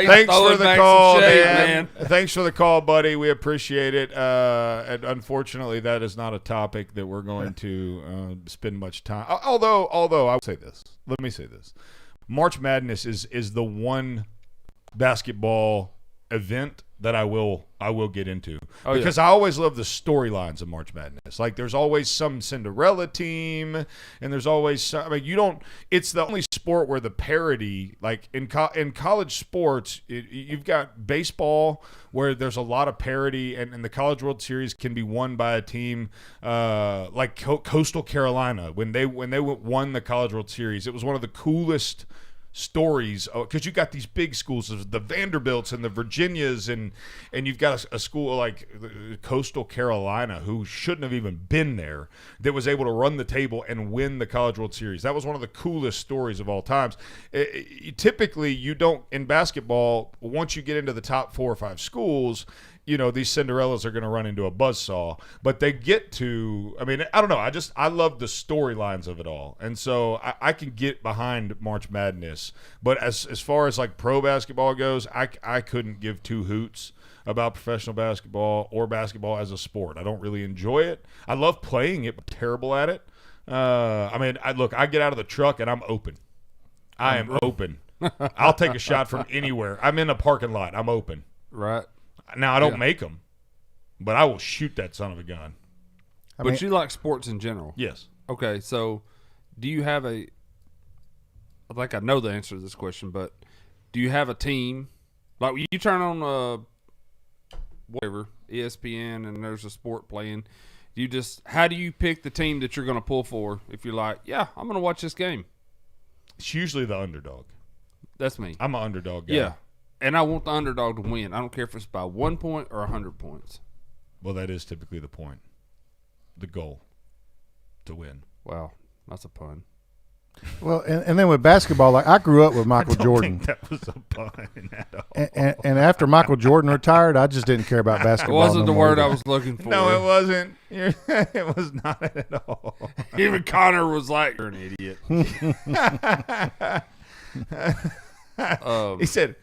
Thanks for the call, man. Thanks for the call, buddy. We appreciate it. And unfortunately, that is not a topic that we're going to spend much time. Although I would say this. Let me say this. March Madness is the one basketball event that I will get into because I always love the storylines of March Madness. Like there's always some Cinderella team, and there's always some. I mean, it's the only sport where the parity, like in college sports, you've got baseball where there's a lot of parity, and the College World Series can be won by a team like Coastal Carolina when they won the College World Series. It was one of the coolest stories because you got these big schools, the Vanderbilts and the Virginias, and you've got a school like Coastal Carolina who shouldn't have even been there that was able to run the table and win the College World Series. That was one of the coolest stories of all times. Typically, you don't in basketball. Once you get into the top 4 or 5 schools, these Cinderellas are going to run into a buzzsaw, but they get to, I mean, I don't know. I love the storylines of it all. And so I can get behind March Madness, but as far as like pro basketball goes, I couldn't give 2 hoots about professional basketball or basketball as a sport. I don't really enjoy it. I love playing it, but I'm terrible at it. I mean, I get out of the truck and I'm open. I am open. I'll take a shot from anywhere. I'm in a parking lot. I'm open. Right. Now, I don't make them, but I will shoot that son of a gun. But you like sports in general? Yes. Okay, so do you have I think I know the answer to this question, but do you have a team? Like, you turn on whatever, ESPN, and there's a sport playing. How do you pick the team that you're going to pull for if you're like, yeah, I'm going to watch this game? It's usually the underdog. That's me. I'm an underdog guy. Yeah, and I want the underdog to win. I don't care if it's by 1 point or 100 points. Well, that is typically the point, the goal, to win. Wow, that's a pun. Well, and then with basketball, like I grew up with Michael Jordan. Think that was a pun at all. And after Michael Jordan retired, I just didn't care about It basketball. wasn't the no more word I either. was looking for. No, it wasn't. It was not at all. Even Connor was like, "You're an idiot." He said,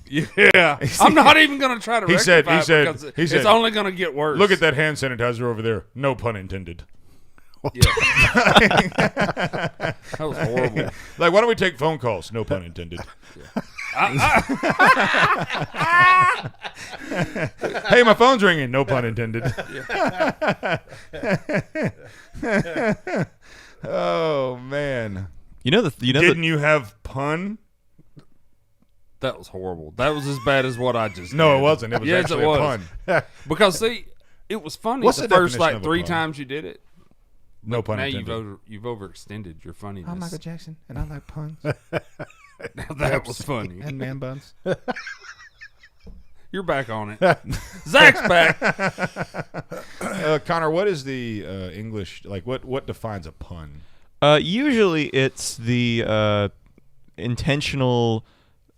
"Yeah, I'm not even going to try to." He said, because it's only going to get worse. Look at that hand sanitizer over there. No pun intended. Yeah. That was horrible. Like, why don't we take phone calls? No pun intended. Hey, my phone's ringing. No pun intended. Oh man. Didn't you have pun? That was horrible. That was as bad as what I just did. No, it wasn't. It was yes, actually it was. a pun. Because see, it was funny What's the the first definition like of a 3 pun? times you did it. No pun now intended. you've overextended your funniness. I'm Michael Jackson, and I like puns. Now that was funny. And man buns. You're back on it. Zach's back. Connor, what is the English, like what defines a pun? Usually it's the intentional,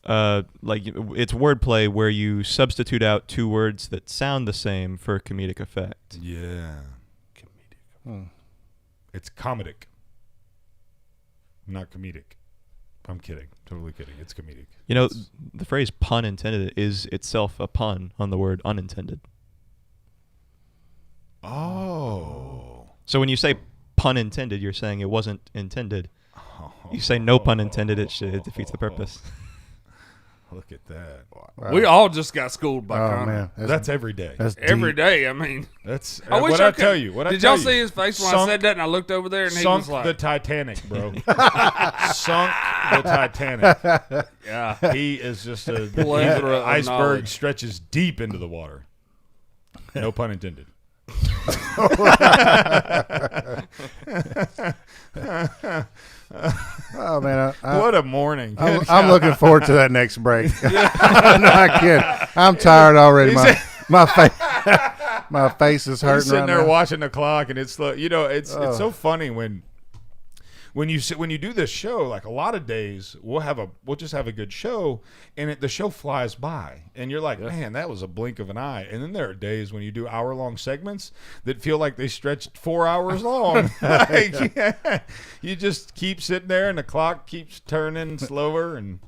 like it's wordplay where you substitute out 2 words that sound the same for comedic effect. Yeah. Comedic. It's comedic. Not comedic. I'm kidding. Totally kidding. It's comedic. You know, the phrase pun intended is itself a pun on the word unintended. Oh. So when you say pun intended, you're saying it wasn't intended. You say no pun intended, it defeats the purpose. Look at that. Wow. We all just got schooled by Connor. Man, that's every day. That's every deep. day. I mean, that's. I wish what I I could tell you. What I did tell y'all you. see his face when I said that? And I looked over there, and he Sunk was like, the Titanic, bro. Sunk the Titanic. Yeah, he is just a plethora of iceberg knowledge. stretches deep into the water. No pun intended. Oh man! What a morning! I'm looking forward to that next break. Not kidding. I'm tired already. My face is hurting. You're sitting right there now. watching the clock, and it's it's so funny when you do this show. Like a lot of days, we'll just have a good show, and the show flies by, and you're like, man, that was a blink of an eye. And then there are days when you do hour-long segments that feel like they stretched 4 hours long. You just keep sitting there, and the clock keeps turning slower and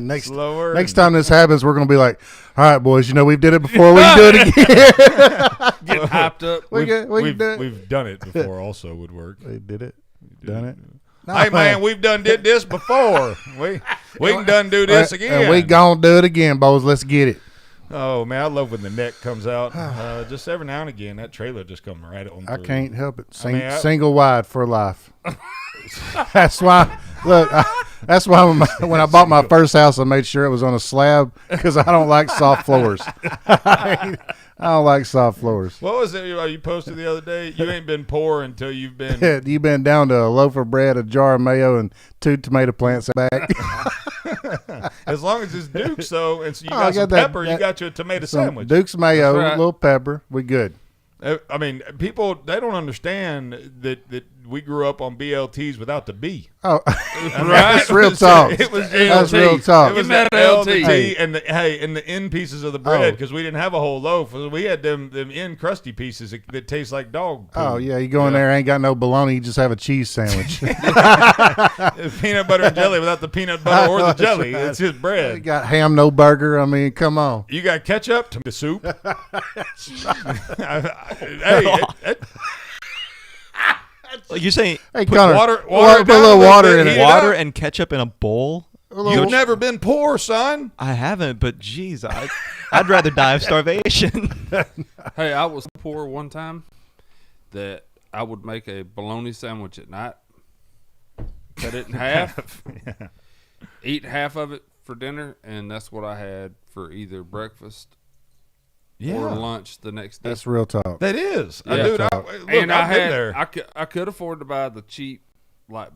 next slower. Next time this happens, we're gonna be like, all right, boys, we've did it before. We can do it again. Getting hyped up. We've done it before. Also, would work. We did it. Done it. Hey man, we've done did this before. We can done do this again. And we gonna do it again, boys. Let's get it. Oh man, I love when the neck comes out. Just every now and again, that trailer just comes right on through. I can't help it. I Single wide for life. That's why. Look, that's why when I bought my first house, I made sure it was on a slab because I don't like soft floors. I don't like soft floors. What was it you posted the other day? You ain't been poor until you've been. You've been down to a loaf of bread, a jar of mayo, and 2 tomato plants back. As long as it's Duke's, though, and so you got some pepper, you got you a tomato sandwich. Duke's mayo, a right. little pepper, we good. I mean, people, they don't understand that we grew up on BLTs without the B. Oh, right? That's real talk. It was That's real talk. It was the L, the T, and the end pieces of the bread because we didn't have a whole loaf. We had them end crusty pieces that taste like dog poo. Oh, yeah, you go in there, ain't got no bologna, you just have a cheese sandwich. Peanut butter and jelly without the peanut butter or the jelly. It's just bread. You got ham, no burger. I mean, come on. You got ketchup, the soup. Hey, You're saying hey, put Connor, water put a little water in it. Water and ketchup in a bowl? You've never been poor, son. I haven't, but geez, I'd rather die of starvation. Hey, I was poor one time that I would make a bologna sandwich at night, cut it in half, eat half of it for dinner, and that's what I had for either breakfast or lunch the next day. That's real talk. That is. Yeah. Dude, and I've been there. I could afford to buy the cheap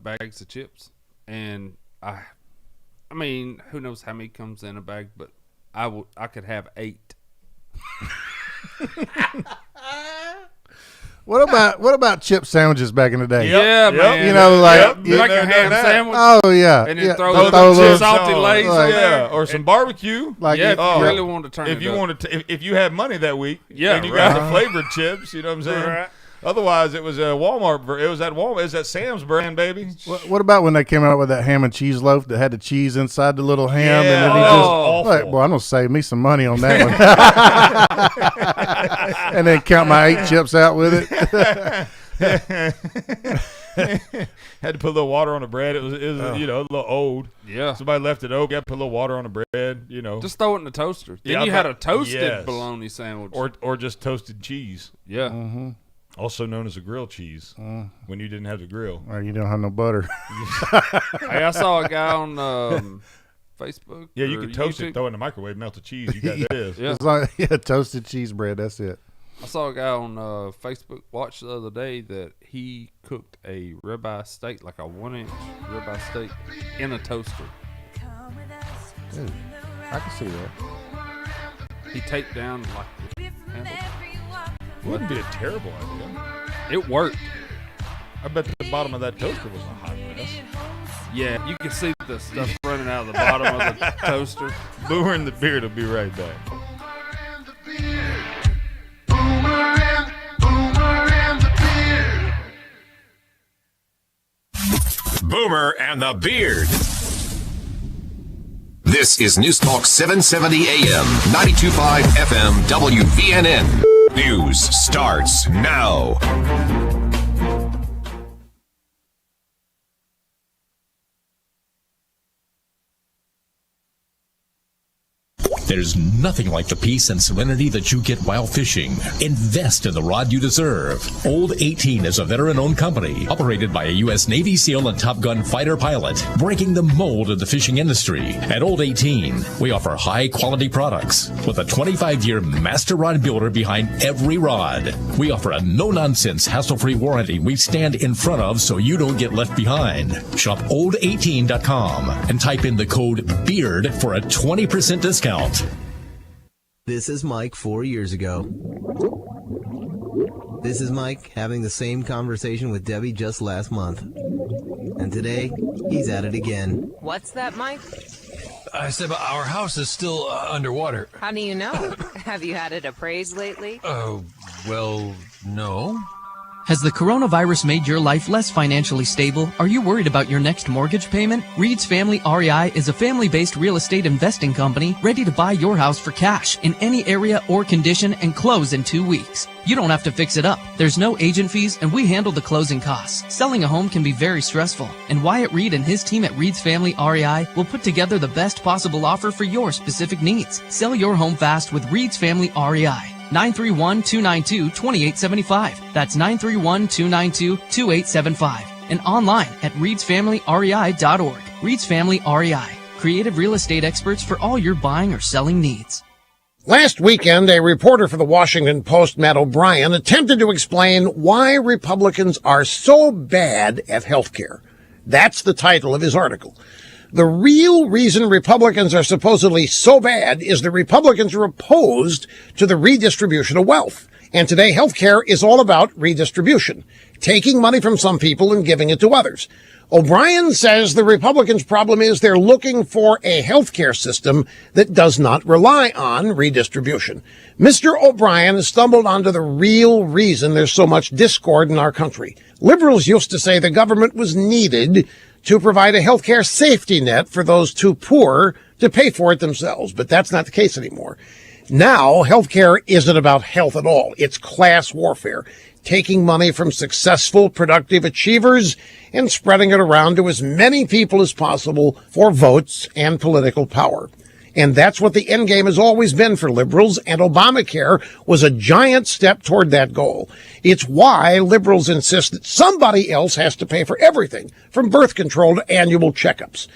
bags of chips, and I mean, who knows how many comes in a bag, but I could have 8. What about chip sandwiches back in the day? Yeah, man. You know, like like a ham sandwich. Oh yeah, and then yeah. throw those some salty lays like, in there, or some barbecue. Like if you really wanted to turn if it you up. wanted to, if you had money that week, Yeah, and you right. got the flavored chips, you know what I'm saying. Right. Otherwise, it was a Walmart. It was at Walmart. It was at Sam's brand, baby. What about when they came out with that ham and cheese loaf that had the cheese inside the little ham, Yeah, and then he awful. like, boy, I'm gonna save me some money on that one, and then count my 8 chips out with it. Had to put a little water on the bread. It was you know, a little old. Yeah. Somebody left it open. Got to put a little water on the bread. You know, Just throw it in the toaster. Then Yeah, you I had thought- a toasted yes. bologna sandwich. or just toasted cheese, yeah. also known as a grilled cheese. When you didn't have the grill. Or you don't have no butter. Hey, I saw a guy on Facebook. Yeah, you or could toast YouTube. it, throw it in the microwave, melt the cheese. You got this. Yeah. It's like toasted cheese bread. That's it. I saw a guy on Facebook Watch the other day that he cooked a ribeye steak, like a 1-inch ribeye steak, in a toaster. Dude, I can see that. He taped down like the handle. Wouldn't be a terrible idea. It worked. I bet the bottom of that toaster was a hot mess. Yeah, you can see the stuff running out of the bottom of the toaster. Boomer and the Beard will be right back. Boomer and the Beard. This is News Talk 770 AM, 92.5 FM, WVNN. News starts now. There's nothing like the peace and serenity that you get while fishing. Invest in the rod you deserve. Old 18 is a veteran-owned company operated by a U.S. Navy SEAL and Top Gun fighter pilot, breaking the mold of the fishing industry. At Old 18, we offer high-quality products with a 25-year master rod builder behind every rod. We offer a no-nonsense, hassle-free warranty we stand in front of so you don't get left behind. Shop old18.com and type in the code BEARD for a 20% discount. This is Mike 4 years ago. This is Mike having the same conversation with Debbie just last month. And today, he's at it again. What's that, Mike? I said our house is still underwater. How do you know? Have you had it appraised lately? Oh, well, no. Has the coronavirus made your life less financially stable? Are you worried about your next mortgage payment? Reed's Family REI is a family-based real estate investing company ready to buy your house for cash in any area or condition and close in 2 weeks. You don't have to fix it up. There's no agent fees and we handle the closing costs. Selling a home can be very stressful, and Wyatt Reed and his team at Reed's Family REI will put together the best possible offer for your specific needs. Sell your home fast with Reed's Family REI. 931-292-2875. That's 931-292-2875. And online at reedsfamilyrei.org. Reed's Family REI. Creative real estate experts for all your buying or selling needs. Last weekend, a reporter for the Washington Post, Matt O'Brien, attempted to explain why Republicans are so bad at health care. That's the title of his article. The real reason Republicans are supposedly so bad is the Republicans are opposed to the redistribution of wealth. And today, healthcare is all about redistribution, taking money from some people and giving it to others. O'Brien says the Republicans' problem is they're looking for a healthcare system that does not rely on redistribution. Mr. O'Brien has stumbled onto the real reason there's so much discord in our country. Liberals used to say the government was needed to provide a healthcare safety net for those too poor to pay for it themselves, but that's not the case anymore. Now, healthcare isn't about health at all. It's class warfare, taking money from successful, productive achievers and spreading it around to as many people as possible for votes and political power. And that's what the end game has always been for liberals, and Obamacare was a giant step toward that goal. It's why liberals insist that somebody else has to pay for everything, from birth control to annual checkups.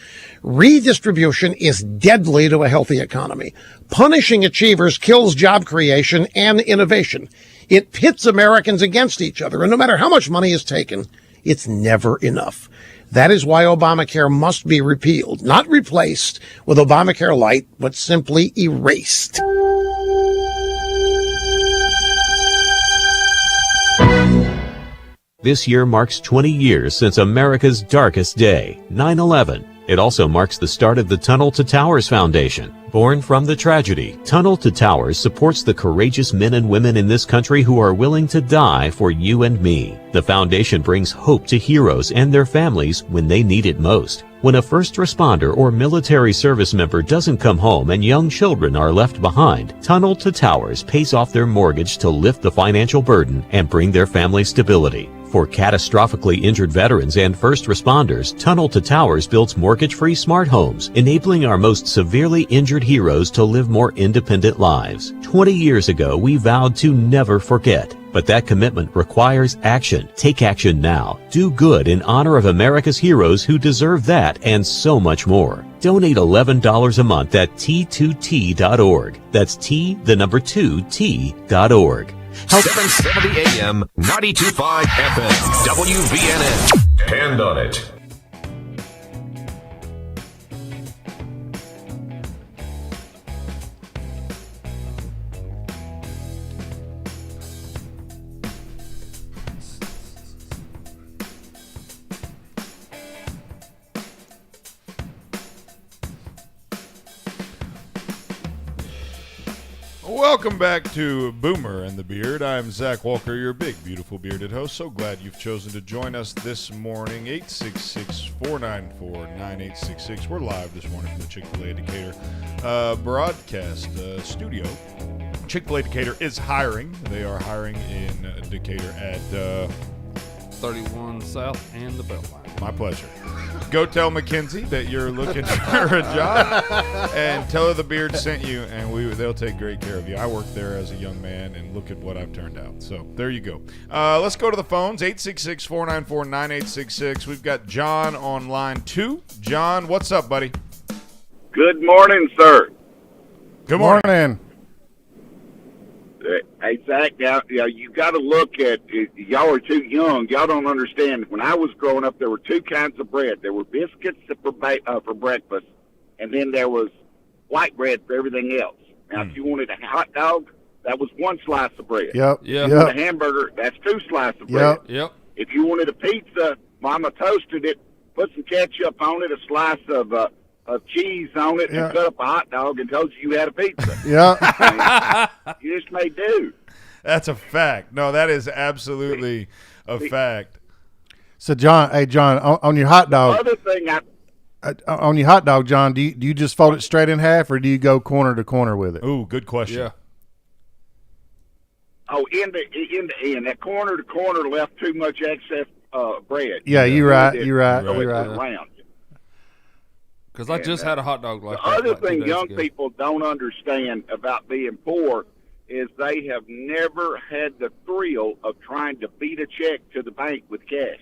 Redistribution is deadly to a healthy economy. Punishing achievers kills job creation and innovation. It pits Americans against each other, and no matter how much money is taken, it's never enough. That is why Obamacare must be repealed, not replaced with Obamacare Light, but simply erased. This year marks 20 years since America's darkest day, 9/11. It also marks the start of the Tunnel to Towers Foundation. Born from the tragedy, Tunnel to Towers supports the courageous men and women in this country who are willing to die for you and me. The foundation brings hope to heroes and their families when they need it most. When a first responder or military service member doesn't come home and young children are left behind, Tunnel to Towers pays off their mortgage to lift the financial burden and bring their family stability. For catastrophically injured veterans and first responders, Tunnel to Towers builds mortgage-free smart homes, enabling our most severely injured heroes to live more independent lives. 20 years ago, we vowed to never forget. But that commitment requires action. Take action now. Do good in honor of America's heroes who deserve that and so much more. Donate $11 a month at T2T.org. That's T2T.org. 770 AM, 92.5 FM, WVNN. Depend on it. Welcome back to Boomer and the Beard. I'm Zach Walker, your big, beautiful bearded host. So glad you've chosen to join us this morning. 866-494-9866. We're live this morning from the Chick-fil-A Decatur broadcast studio. Chick-fil-A Decatur is hiring. They are hiring in Decatur at 31 South and the Beltline. My pleasure. Go tell Mackenzie that you're looking for a job, and tell her the Beard sent you, and they'll take great care of you. I worked there as a young man, and look at what I've turned out. So there you go. Let's go to the phones. 866-494-9866. We've got John on line 2. John, what's up, buddy? Good morning, sir. Good morning. Hey, Zach, you got to look at, y'all are too young. Y'all don't understand. When I was growing up, there were two kinds of bread. There were biscuits for breakfast, and then there was white bread for everything else. Now, if you wanted a hot dog, that was one slice of bread. Yep. If you wanted a hamburger, that's two slices of bread. Yep. If you wanted a pizza, Mama toasted it, put some ketchup on it, a slice of cheese on it, and cut up a hot dog and told you had a pizza. Yeah. You just may do. That's a fact. No, that is absolutely a fact. So, John, on your hot dog. Other thing on your hot dog, John, do you just fold it straight in half, or do you go corner to corner with it? Ooh, good question. Yeah. Oh, end to end. That corner to corner left too much excess bread. Yeah, you're right. Around. Because I just had a hot dog like the that. Other thing young people don't understand about being poor is they have never had the thrill of trying to beat a check to the bank with cash.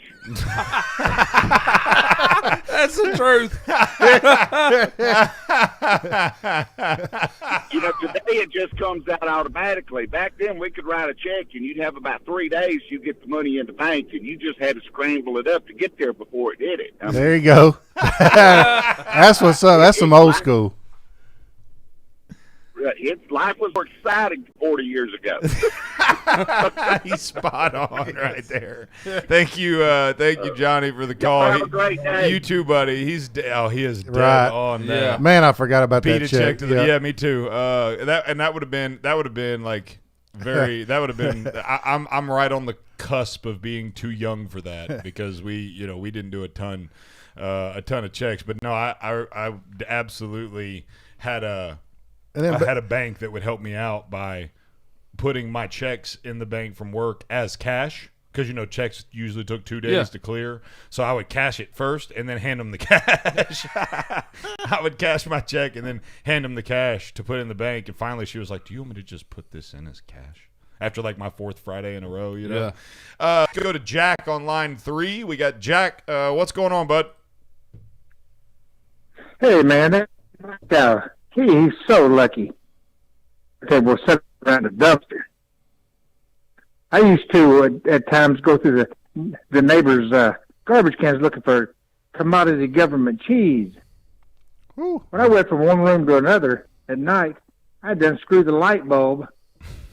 That's the truth. Today it just comes out automatically. Back then we could write a check and you'd have about 3 days you get the money in the bank, and you just had to scramble it up to get there before it did it. There you go. That's what's up. That's some old school. Life was more exciting 40 years ago. He's spot on right there. Thank you, Johnny, for the call. Have a great day. You too, buddy. He is dead on that. Yeah. Man, I forgot about that check. Yeah, me too. That would have been like very. That would have been. I'm right on the cusp of being too young for that, because we didn't do a ton of checks. But no, I absolutely had a bank that would help me out by putting my checks in the bank from work as cash, because checks usually took 2 days to clear. So I would cash it first and then hand them the cash. I would cash my check and then hand them the cash to put in the bank. And finally she was like, "Do you want me to just put this in as cash?" After like my 4th Friday in a row, Yeah. Go to Jack on line 3. We got Jack. What's going on, bud? Hey, man. He's so lucky that we're sitting around a dumpster. I used to at times go through the neighbor's garbage cans looking for commodity government cheese. Ooh. When I went from one room to another at night, I'd unscrew the light bulb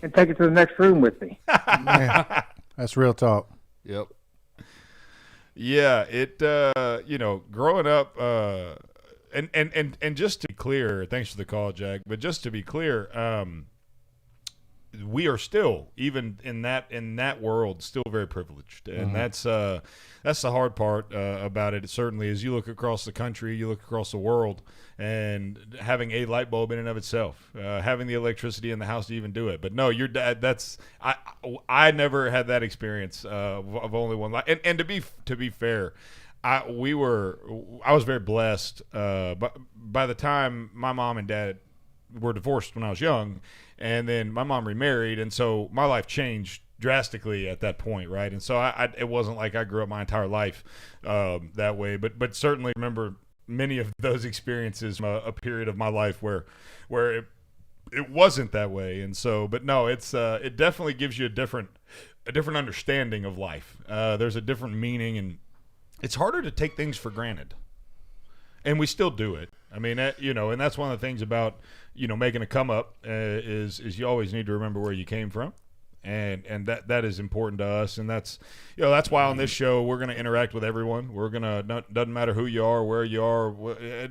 and take it to the next room with me. Man, that's real talk. Yep. Yeah, growing up, and just to be clear, thanks for the call, Jack. But just to be clear, we are still, even in that world, still very privileged, and that's the hard part about it. Certainly, as you look across the country, you look across the world, and having a light bulb in and of itself, having the electricity in the house to even do it. But no, your dad. I never had that experience of only one light. And to be fair, I was very blessed. But by the time my mom and dad were divorced when I was young, and then my mom remarried, and so my life changed drastically at that point, right? And so it wasn't like I grew up my entire life that way, but certainly remember many of those experiences, a period of my life where it wasn't that way. And so, but no, it definitely gives you a different understanding of life. There's a different meaning, and it's harder to take things for granted. And we still do it. I mean, and that's one of the things about, making a come up is you always need to remember where you came from. And that is important to us. And that's why on this show, we're going to interact with everyone. We're going to, doesn't matter who you are, where you are,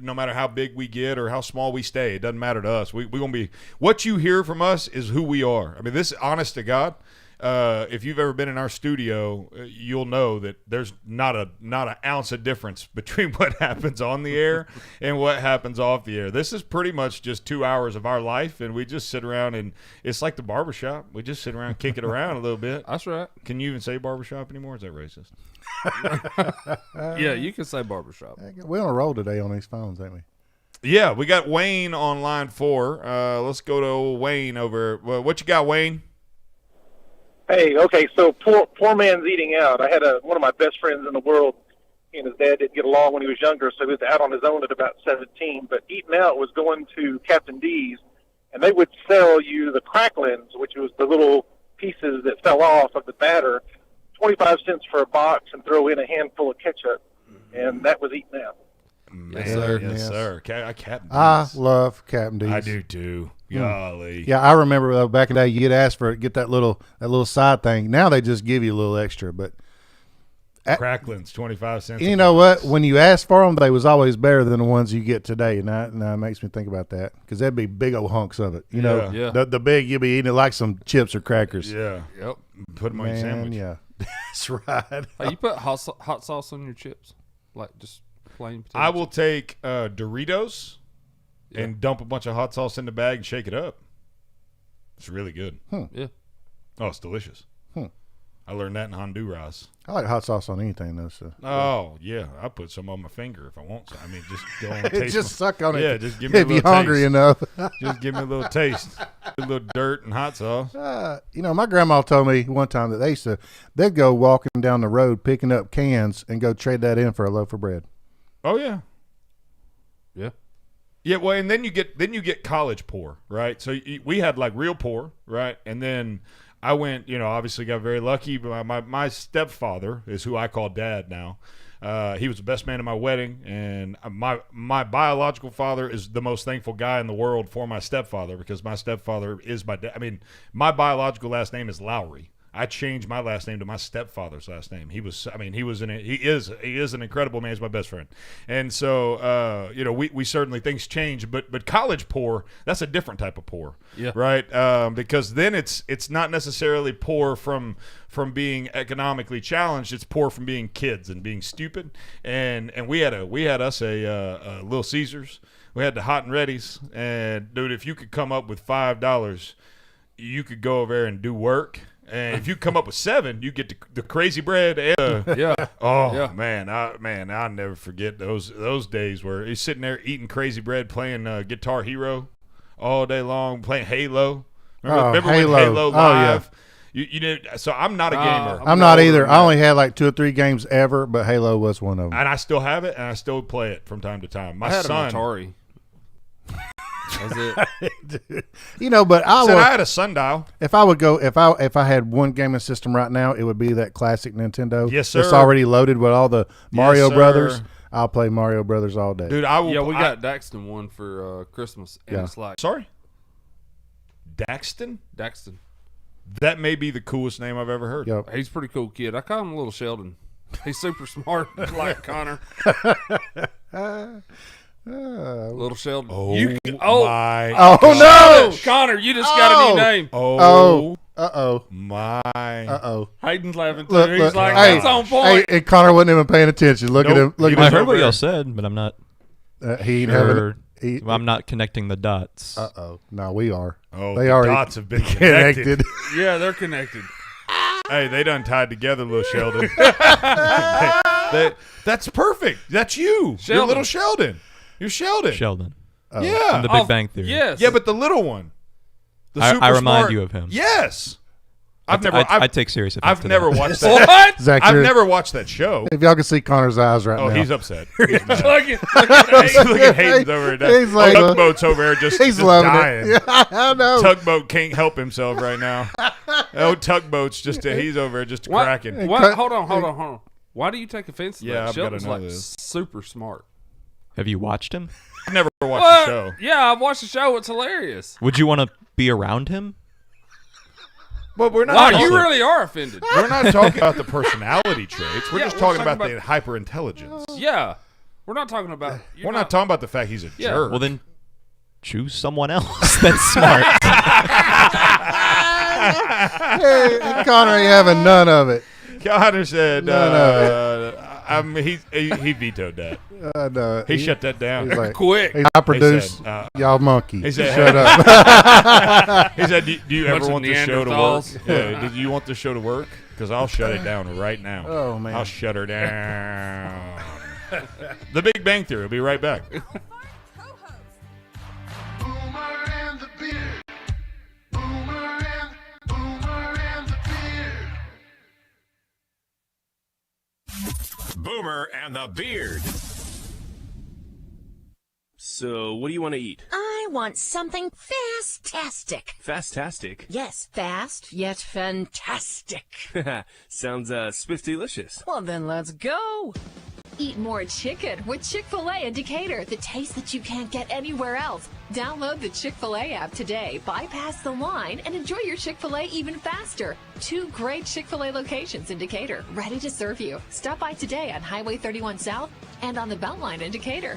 no matter how big we get or how small we stay, it doesn't matter to us. We're going to be, what you hear from us is who we are. I mean, this, honest to God, if you've ever been in our studio, you'll know that there's not an ounce of difference between what happens on the air and what happens off the air. This is pretty much just 2 hours of our life, and we just sit around, and it's like the barbershop. We just sit around, kick it around a little bit. That's right. Can you even say barbershop anymore? Is that racist? Yeah, you can say barbershop. We're on a roll today on these phones, ain't we? Yeah, we got Wayne on line 4. Let's go to old Wayne over. Well, what you got, Wayne? Hey, okay, so poor man's eating out. I had one of my best friends in the world. He and his dad didn't get along when he was younger, so he was out on his own at about 17. But eating out was going to Captain D's, and they would sell you the cracklins, which was the little pieces that fell off of the batter, 25 cents for a box, and throw in a handful of ketchup, and that was eating out. Man, yes, sir. Yes, sir. Captain D's. I love Captain D's. I do too. Golly. Yeah, I remember back in the day, you'd ask for it, get that little side thing. Now they just give you a little extra, but cracklins, 25 cents. You know what? When you ask for them, they was always better than the ones you get today, and that makes me think about that because that'd be big old hunks of it. You know, the big you'll be eating it like some chips or crackers. Yeah. Yep. Put them on your sandwich. Yeah, that's right. Hey, you put hot sauce on your chips, like just plain potato I will take Doritos and dump a bunch of hot sauce in the bag and shake it up. It's really good. Yeah. Oh, it's delicious. I learned that in Honduras. I like hot sauce on anything, though. So. Oh, yeah. I put some on my finger if I want some. I mean, just go and taste just suck on it. Yeah, just give me a little taste. If you're hungry enough. Just give me a little taste. A little dirt and hot sauce. My grandma told me one time that they'd go walking down the road picking up cans and go trade that in for a loaf of bread. Oh, yeah. Yeah. Yeah, well, and then you get college poor, right? So we had like real poor, right? And then I went, obviously got very lucky. But my stepfather is who I call dad now. He was the best man at my wedding, and my biological father is the most thankful guy in the world for my stepfather because my stepfather is my dad. I mean, my biological last name is Lowry. I changed my last name to my stepfather's last name. He is an incredible man. He's my best friend. And so, we certainly, things change, but college poor, that's a different type of poor. Yeah. Right. Because then it's not necessarily poor from being economically challenged. It's poor from being kids and being stupid. And we had us a Little Caesars. We had the hot and readies. And dude, if you could come up with $5, you could go over there and do work. And if you come up with $7, you get the crazy bread. And, yeah. Oh yeah. man, I'll never forget those days where he's sitting there eating crazy bread, playing Guitar Hero all day long, playing Halo. Remember Halo. when Halo Live? Yeah. You did. So I'm not a gamer. I'm not either. I only had like 2 or 3 games ever, but Halo was one of them. And I still have it, and I still play it from time to time. My I had son. an Atari. That's it. But I had a sundial. If I had one gaming system right now, it would be that classic Nintendo. Yes, sir. It's already loaded with all the Mario Brothers. I'll play Mario Brothers all day. Dude, I will. Yeah, we got Daxton one for Christmas, and Yeah. it's like Sorry? Daxton? Daxton. That may be the coolest name I've ever heard. Yep. He's a pretty cool kid. I call him Little Sheldon. He's super smart, like Connor. Little Sheldon. Oh, my! Oh no, Connor, you just got a new name. My. Hayden's laughing too. Look, He's look, like, hey, that's on point. Hey, and Connor wasn't even paying attention. Look at him. Look at him. I heard what y'all said, but I'm not. He ain't sure. having. I'm not connecting the dots. No, we are. Oh, they the already dots have been connected. Yeah, they're connected. Hey, they done tied together, little Sheldon. That's perfect. That's you. Sheldon. You're little Sheldon. You're Sheldon. Sheldon. Yeah. From The Big Bang Theory. Yes. Yeah, but the little one. The I super remind smart- you of him. Yes. I take serious offense I've to never that. watched that. What? Zach, I've you're- never watched that show. If y'all can see Connor's eyes right Oh, now. he's upset. He's mad. Look at Look at Hayden's over there. He's like, Tugboat's over there just he's just loving dying. it. Yeah, I know. Tugboat can't help himself right now. Oh, Tugboat's just he's over there just cracking. What? Hold on. Why do you take offense to Yeah, that? I've gotta Sheldon's know like this. super smart. Have you watched him? I've never watched What? the show. Yeah, I've watched the show. It's hilarious. Would you want to be around him? But we're not. Wow, talking- you really are offended. We're not talking about the personality traits. We're Yeah, just we're talking talking about the about- hyper intelligence. Yeah, we're not talking about. We're not talking about the fact he's a Yeah. jerk. Well, then choose someone else that's smart. Hey, Connor ain't having none of it. Connor said, None of he vetoed that. No, He shut that down. He's like, Quick. I produce. He said, Y'all monkey. He said, Shut up. He said, do you Bunch ever of want this show to work? Neanderthals. Yeah, do you want this show to work? Because I'll shut it down right now. Oh, man. I'll shut her down. The Big Bang Theory. We'll be right back. Boomer and the Beard. So, what do you want to eat? I want something fantastic. Fastastic. Yes, fast yet fantastic. Sounds spiff-delicious. Well, then let's go. Eat more chicken with Chick-fil-A in Decatur, the taste that you can't get anywhere else. Download the Chick-fil-A app today, bypass the line, and enjoy your Chick-fil-A even faster. 2 great Chick-fil-A locations in Decatur, ready to serve you. Stop by today on Highway 31 South and on the Beltline in Decatur.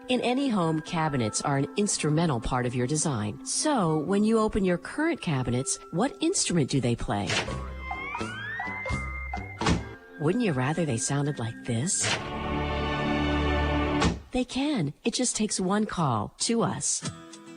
In any home, cabinets are an instrumental part of your design. So, when you open your current cabinets, what instrument do they play? Wouldn't you rather they sounded like this? They can. It just takes one call to us.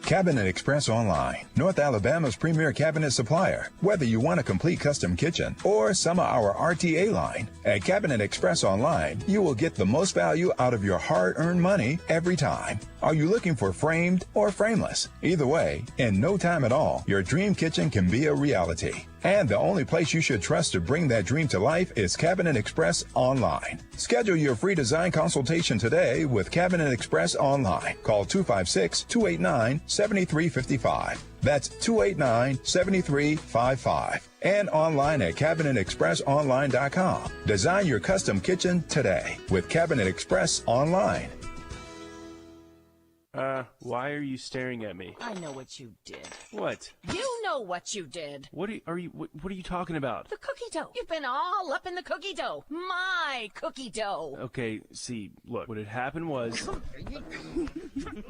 Cabinet Express Online, North Alabama's premier cabinet supplier. Whether you want a complete custom kitchen or some of our RTA line, at Cabinet Express Online, you will get the most value out of your hard-earned money every time. Are you looking for framed or frameless? Either way, in no time at all, your dream kitchen can be a reality. And the only place you should trust to bring that dream to life is Cabinet Express Online. Schedule your free design consultation today with Cabinet Express Online. Call 256-289-7355. That's 289-7355. And online at CabinetExpressOnline.com. Design your custom kitchen today with Cabinet Express Online. Why are you staring at me? I know what you did. What? You know what you did. What are you talking about? The cookie dough. You've been all up in the cookie dough. My cookie dough. Okay, see, look, what had happened was...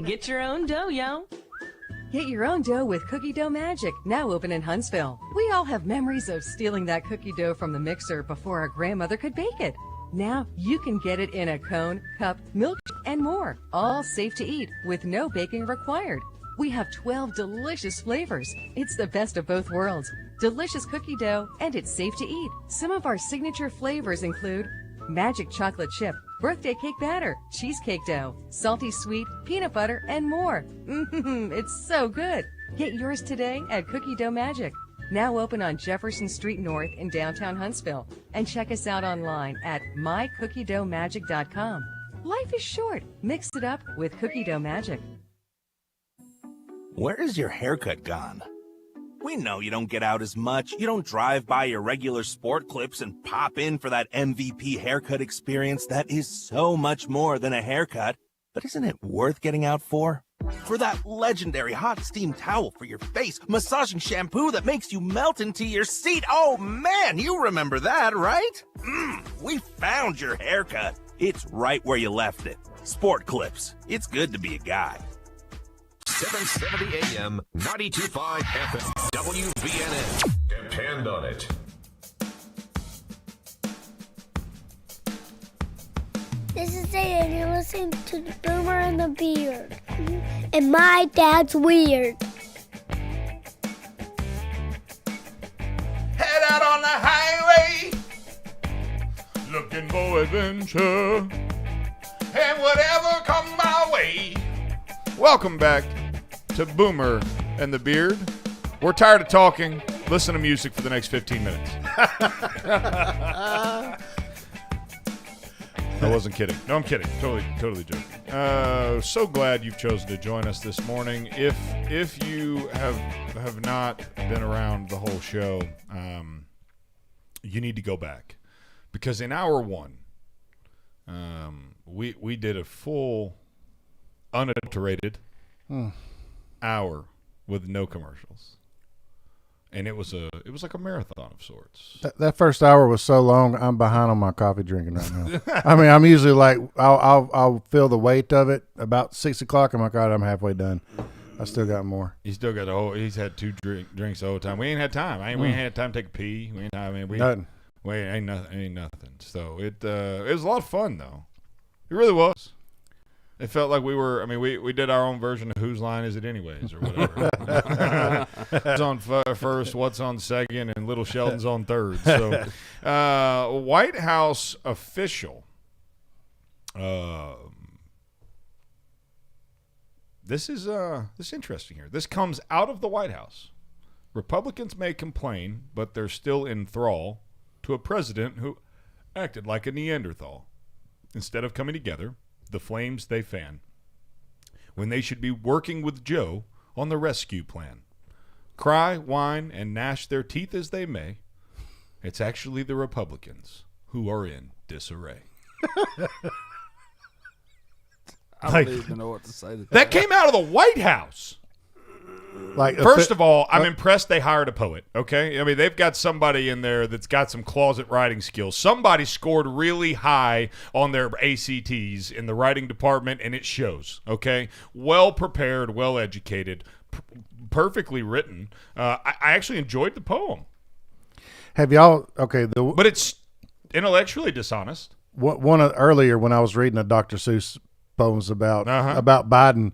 Get your own dough, yo. Get your own dough with Cookie Dough Magic, now open in Huntsville. We all have memories of stealing that cookie dough from the mixer before our grandmother could bake it. Now you can get it in a cone, cup, milk, and more, all safe to eat with no baking required. We have 12 delicious flavors. It's the best of both worlds. Delicious cookie dough, and it's safe to eat. Some of our signature flavors include magic chocolate chip, birthday cake batter, cheesecake dough, salty sweet, peanut butter, and more. It's so good. Get yours today at Cookie Dough Magic. Now open on Jefferson Street North in downtown Huntsville. And check us out online at mycookiedoughmagic.com. Life is short. Mix it up with Cookie Dough Magic. Where is your haircut gone? We know you don't get out as much. You don't drive by your regular Sport Clips and pop in for that MVP haircut experience that is so much more than a haircut. But isn't it worth getting out for? For that legendary hot steam towel for your face, massaging shampoo that makes you melt into your seat. Oh man, you remember that, right? We found your haircut. It's right where you left it. Sport Clips. It's good to be a guy. 770 AM, 92.5 FM, WVNN. Depend on it. This is Zay, and you're listening to the Boomer and the Beard. And my dad's weird. Head out on the highway, looking for adventure, and whatever come my way. Welcome back to Boomer and the Beard. We're tired of talking. Listen to music for the next 15 minutes. I wasn't kidding. No, I'm kidding. Totally joking. So glad you've chosen to join us this morning. If you have not been around the whole show, you need to go back, because in hour one, we did a full, unadulterated hour with no commercials. And it was like a marathon of sorts. That first hour was so long. I'm behind on my coffee drinking right now. I mean, I'm usually like I'll feel the weight of it about 6 o'clock. I'm like, all right, I'm halfway done. I still got more. He's still got he's had two drinks the whole time. We ain't had time. We ain't had time to take a pee. We ain't nothing. Ain't nothing. So it was a lot of fun though. It really was. It felt like we were. I mean, we did our own version of Whose Line Is It Anyways, or whatever. What's on first, what's on second, and Little Sheldon's on third. So, White House official. This is interesting here. This comes out of the White House. Republicans may complain, but they're still in thrall to a president who acted like a Neanderthal. Instead of coming together, the flames they fan, when they should be working with Joe on the rescue plan. Cry, whine, and gnash their teeth as they may, it's actually the Republicans who are in disarray. I don't even know what to say to that. That came out of the White House. Like, first of all, I'm impressed they hired a poet, okay? I mean, they've got somebody in there that's got some closet writing skills. Somebody scored really high on their ACTs in the writing department, and it shows, okay? Well prepared, well educated, perfectly written. I actually enjoyed the poem. Have y'all, okay. But it's intellectually dishonest. Earlier when I was reading a Dr. Seuss poems about Biden,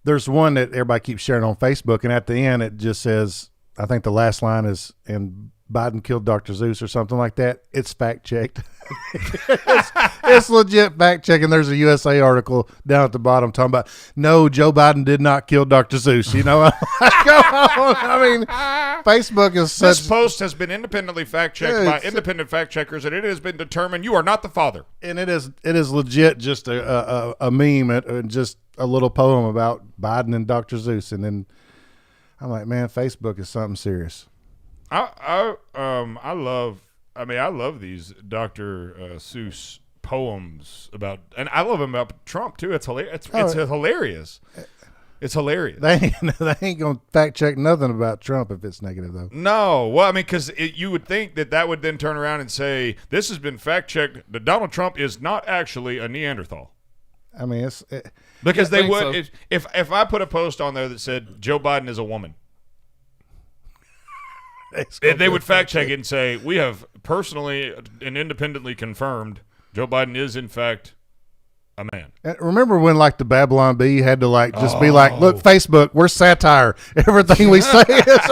there's one that everybody keeps sharing on Facebook, and at the end it just says, I think the last line is, and Biden killed Dr. Seuss or something like that. It's fact checked. it's legit fact checking. There's a USA article down at the bottom talking about, no, Joe Biden did not kill Dr. Seuss. You know, I mean, Facebook is such. This post has been independently fact checked by independent fact checkers, and it has been determined you are not the father. And it is legit just a meme and just a little poem about Biden and Dr. Seuss, and then I'm like, man, Facebook is something serious. I love these Dr. Seuss poems about, and I love them about Trump too. It's hilarious. It's hilarious. It's hilarious. They ain't gonna fact check nothing about Trump if it's negative though. No, well, I mean, because you would think that would then turn around and say this has been fact checked. That Donald Trump is not actually a Neanderthal. I mean, because they would so. if I put a post on there that said Joe Biden is a woman. They would fact check it and say, we have personally and independently confirmed Joe Biden is, in fact, a man. And remember when, like, the Babylon Bee had to, like, just be like, look, Facebook, we're satire. Everything we say is,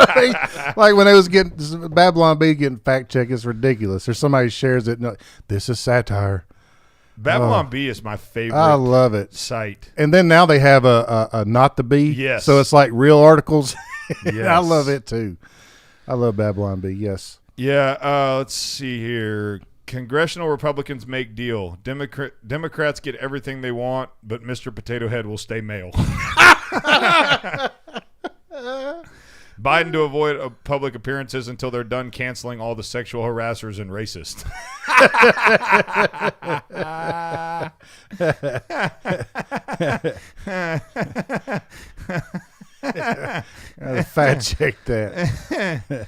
like, when they was getting Babylon Bee getting fact checked, it's ridiculous. Or somebody shares it, no, this is satire. Babylon Bee is my favorite. I love it. Site. And then now they have a Not the Bee. Yes. So it's like real articles. Yes. I love it, too. I love Babylon Bee, yes. Yeah, let's see here. Congressional Republicans make deal. Democrats get everything they want, but Mr. Potato Head will stay male. Biden to avoid public appearances until they're done canceling all the sexual harassers and racists. Fact check that.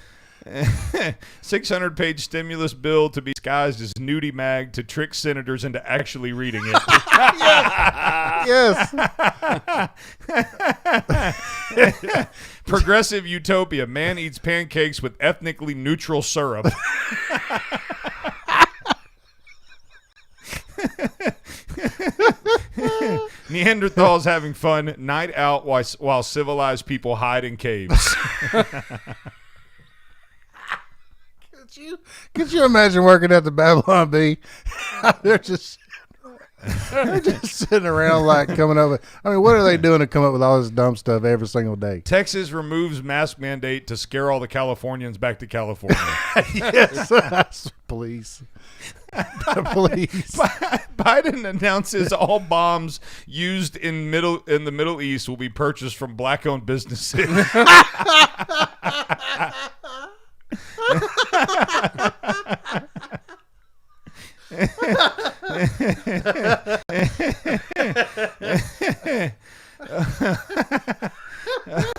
600-page stimulus bill to be disguised as nudie mag to trick senators into actually reading it. Yes. Progressive utopia. Man eats pancakes with ethnically neutral syrup. Neanderthals having fun. Night out while civilized people hide in caves. Could you imagine working at the Babylon Bee? They're just sitting around like coming up with, I mean, what are they doing to come up with all this dumb stuff every single day? Texas removes mask mandate to scare all the Californians back to California. Yes, please. Please. Biden announces all bombs used in the Middle East will be purchased from black-owned businesses.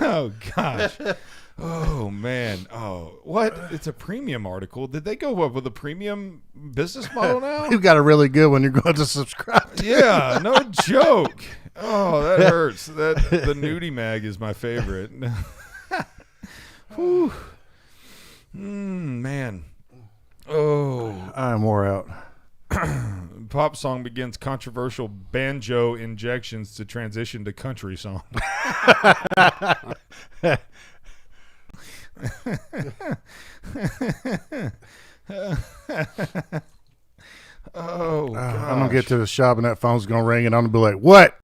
Oh gosh. Oh man. Oh, what? It's a premium article. Did they go up with a premium business model now? You've got a really good one you're going to subscribe to. Yeah, no joke. Oh, that hurts. The nudie mag is my favorite. Whew. Man. Oh, I'm wore out. Pop song begins controversial banjo injections to transition to country song. Oh, I'm gonna get to the shop and that phone's gonna ring and I'm gonna be like, "What?"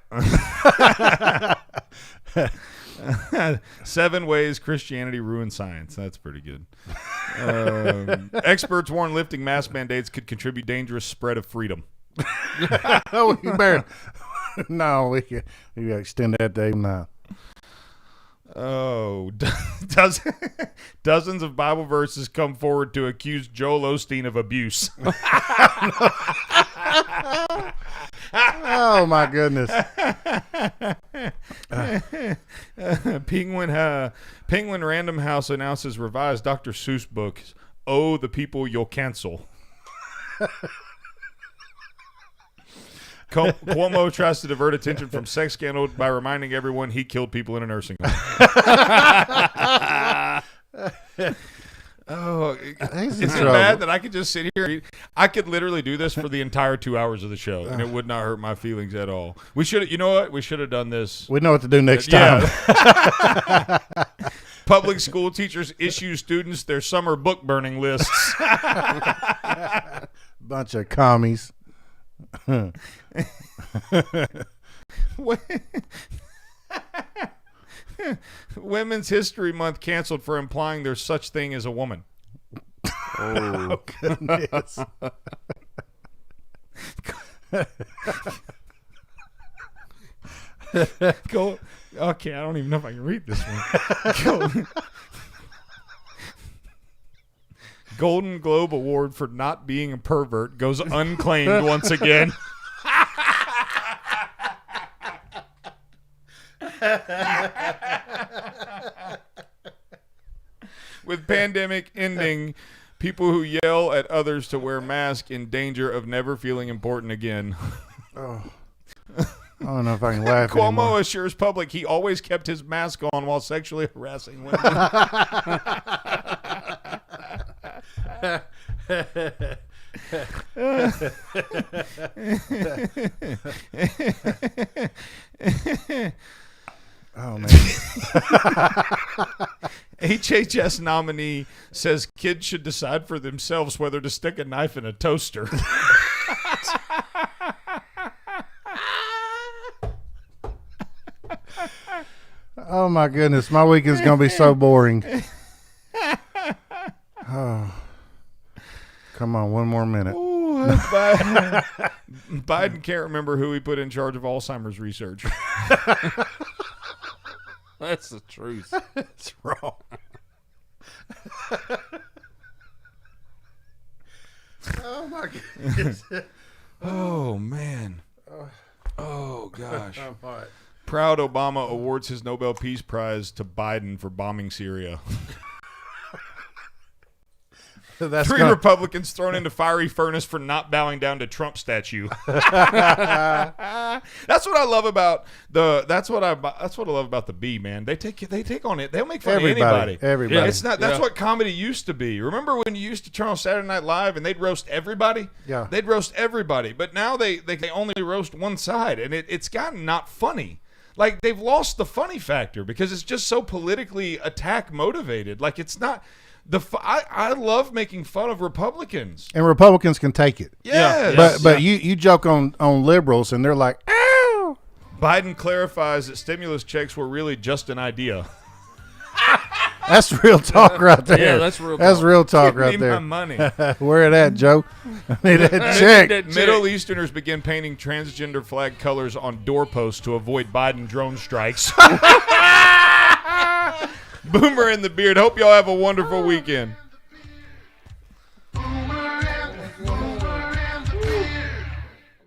7 ways Christianity ruined science. That's pretty good. Experts warn lifting mask mandates could contribute dangerous spread of freedom. Oh, you better. No, we gotta extend that day now. Oh, dozens of Bible verses come forward to accuse Joel Osteen of abuse. Oh my goodness! Penguin Random House announces revised Dr. Seuss books. Oh, the people you'll cancel. Cuomo tries to divert attention from sex scandal by reminding everyone he killed people in a nursing home. Oh, is it bad that I could just sit here? I could literally do this for the entire 2 hours of the show, and it would not hurt my feelings at all. We should, you know what? We should have done this. We know what to do next time. Yeah. Public school teachers issue students their summer book burning lists. Bunch of commies. Women's History Month canceled for implying there's such thing as a woman. Oh, goodness. Go. Okay, I don't even know if I can read this one. Golden Globe Award for not being a pervert goes unclaimed once again. With pandemic ending, people who yell at others to wear masks in danger of never feeling important again. Oh. I don't know if I can laugh Cuomo anymore. assures public he always kept his mask on while sexually harassing women. Oh, man. HHS nominee says kids should decide for themselves whether to stick a knife in a toaster. Oh, my goodness. My week is going to be so boring. Oh. Come on, one more minute. Ooh, Biden can't remember who he put in charge of Alzheimer's research. That's the truth. It's wrong. Oh my goodness. Oh man. Oh gosh. All right. Proud Obama awards his Nobel Peace Prize to Biden for bombing Syria. Three Republicans thrown into fiery furnace for not bowing down to Trump statue. That's what I love about That's what I love about the B, man. They take on it. They'll make fun of anybody. Everybody. It's not. That's what comedy used to be. Remember when you used to turn on Saturday Night Live and they'd roast everybody? Yeah. They'd roast everybody. But now they only roast one side, and it's gotten not funny. Like, they've lost the funny factor because it's just so politically attack motivated. Like, it's not. I love making fun of Republicans, and Republicans can take it. Yes. But you joke on liberals, and they're like, "Ow!" Biden clarifies that stimulus checks were really just an idea. That's real talk right there. Yeah, that's real. That's real talk Give right me there. my money. Where it at, Joe? I need that check. Middle Easterners begin painting transgender flag colors on doorposts to avoid Biden drone strikes. Boomer and the Beard. Hope y'all have a wonderful weekend.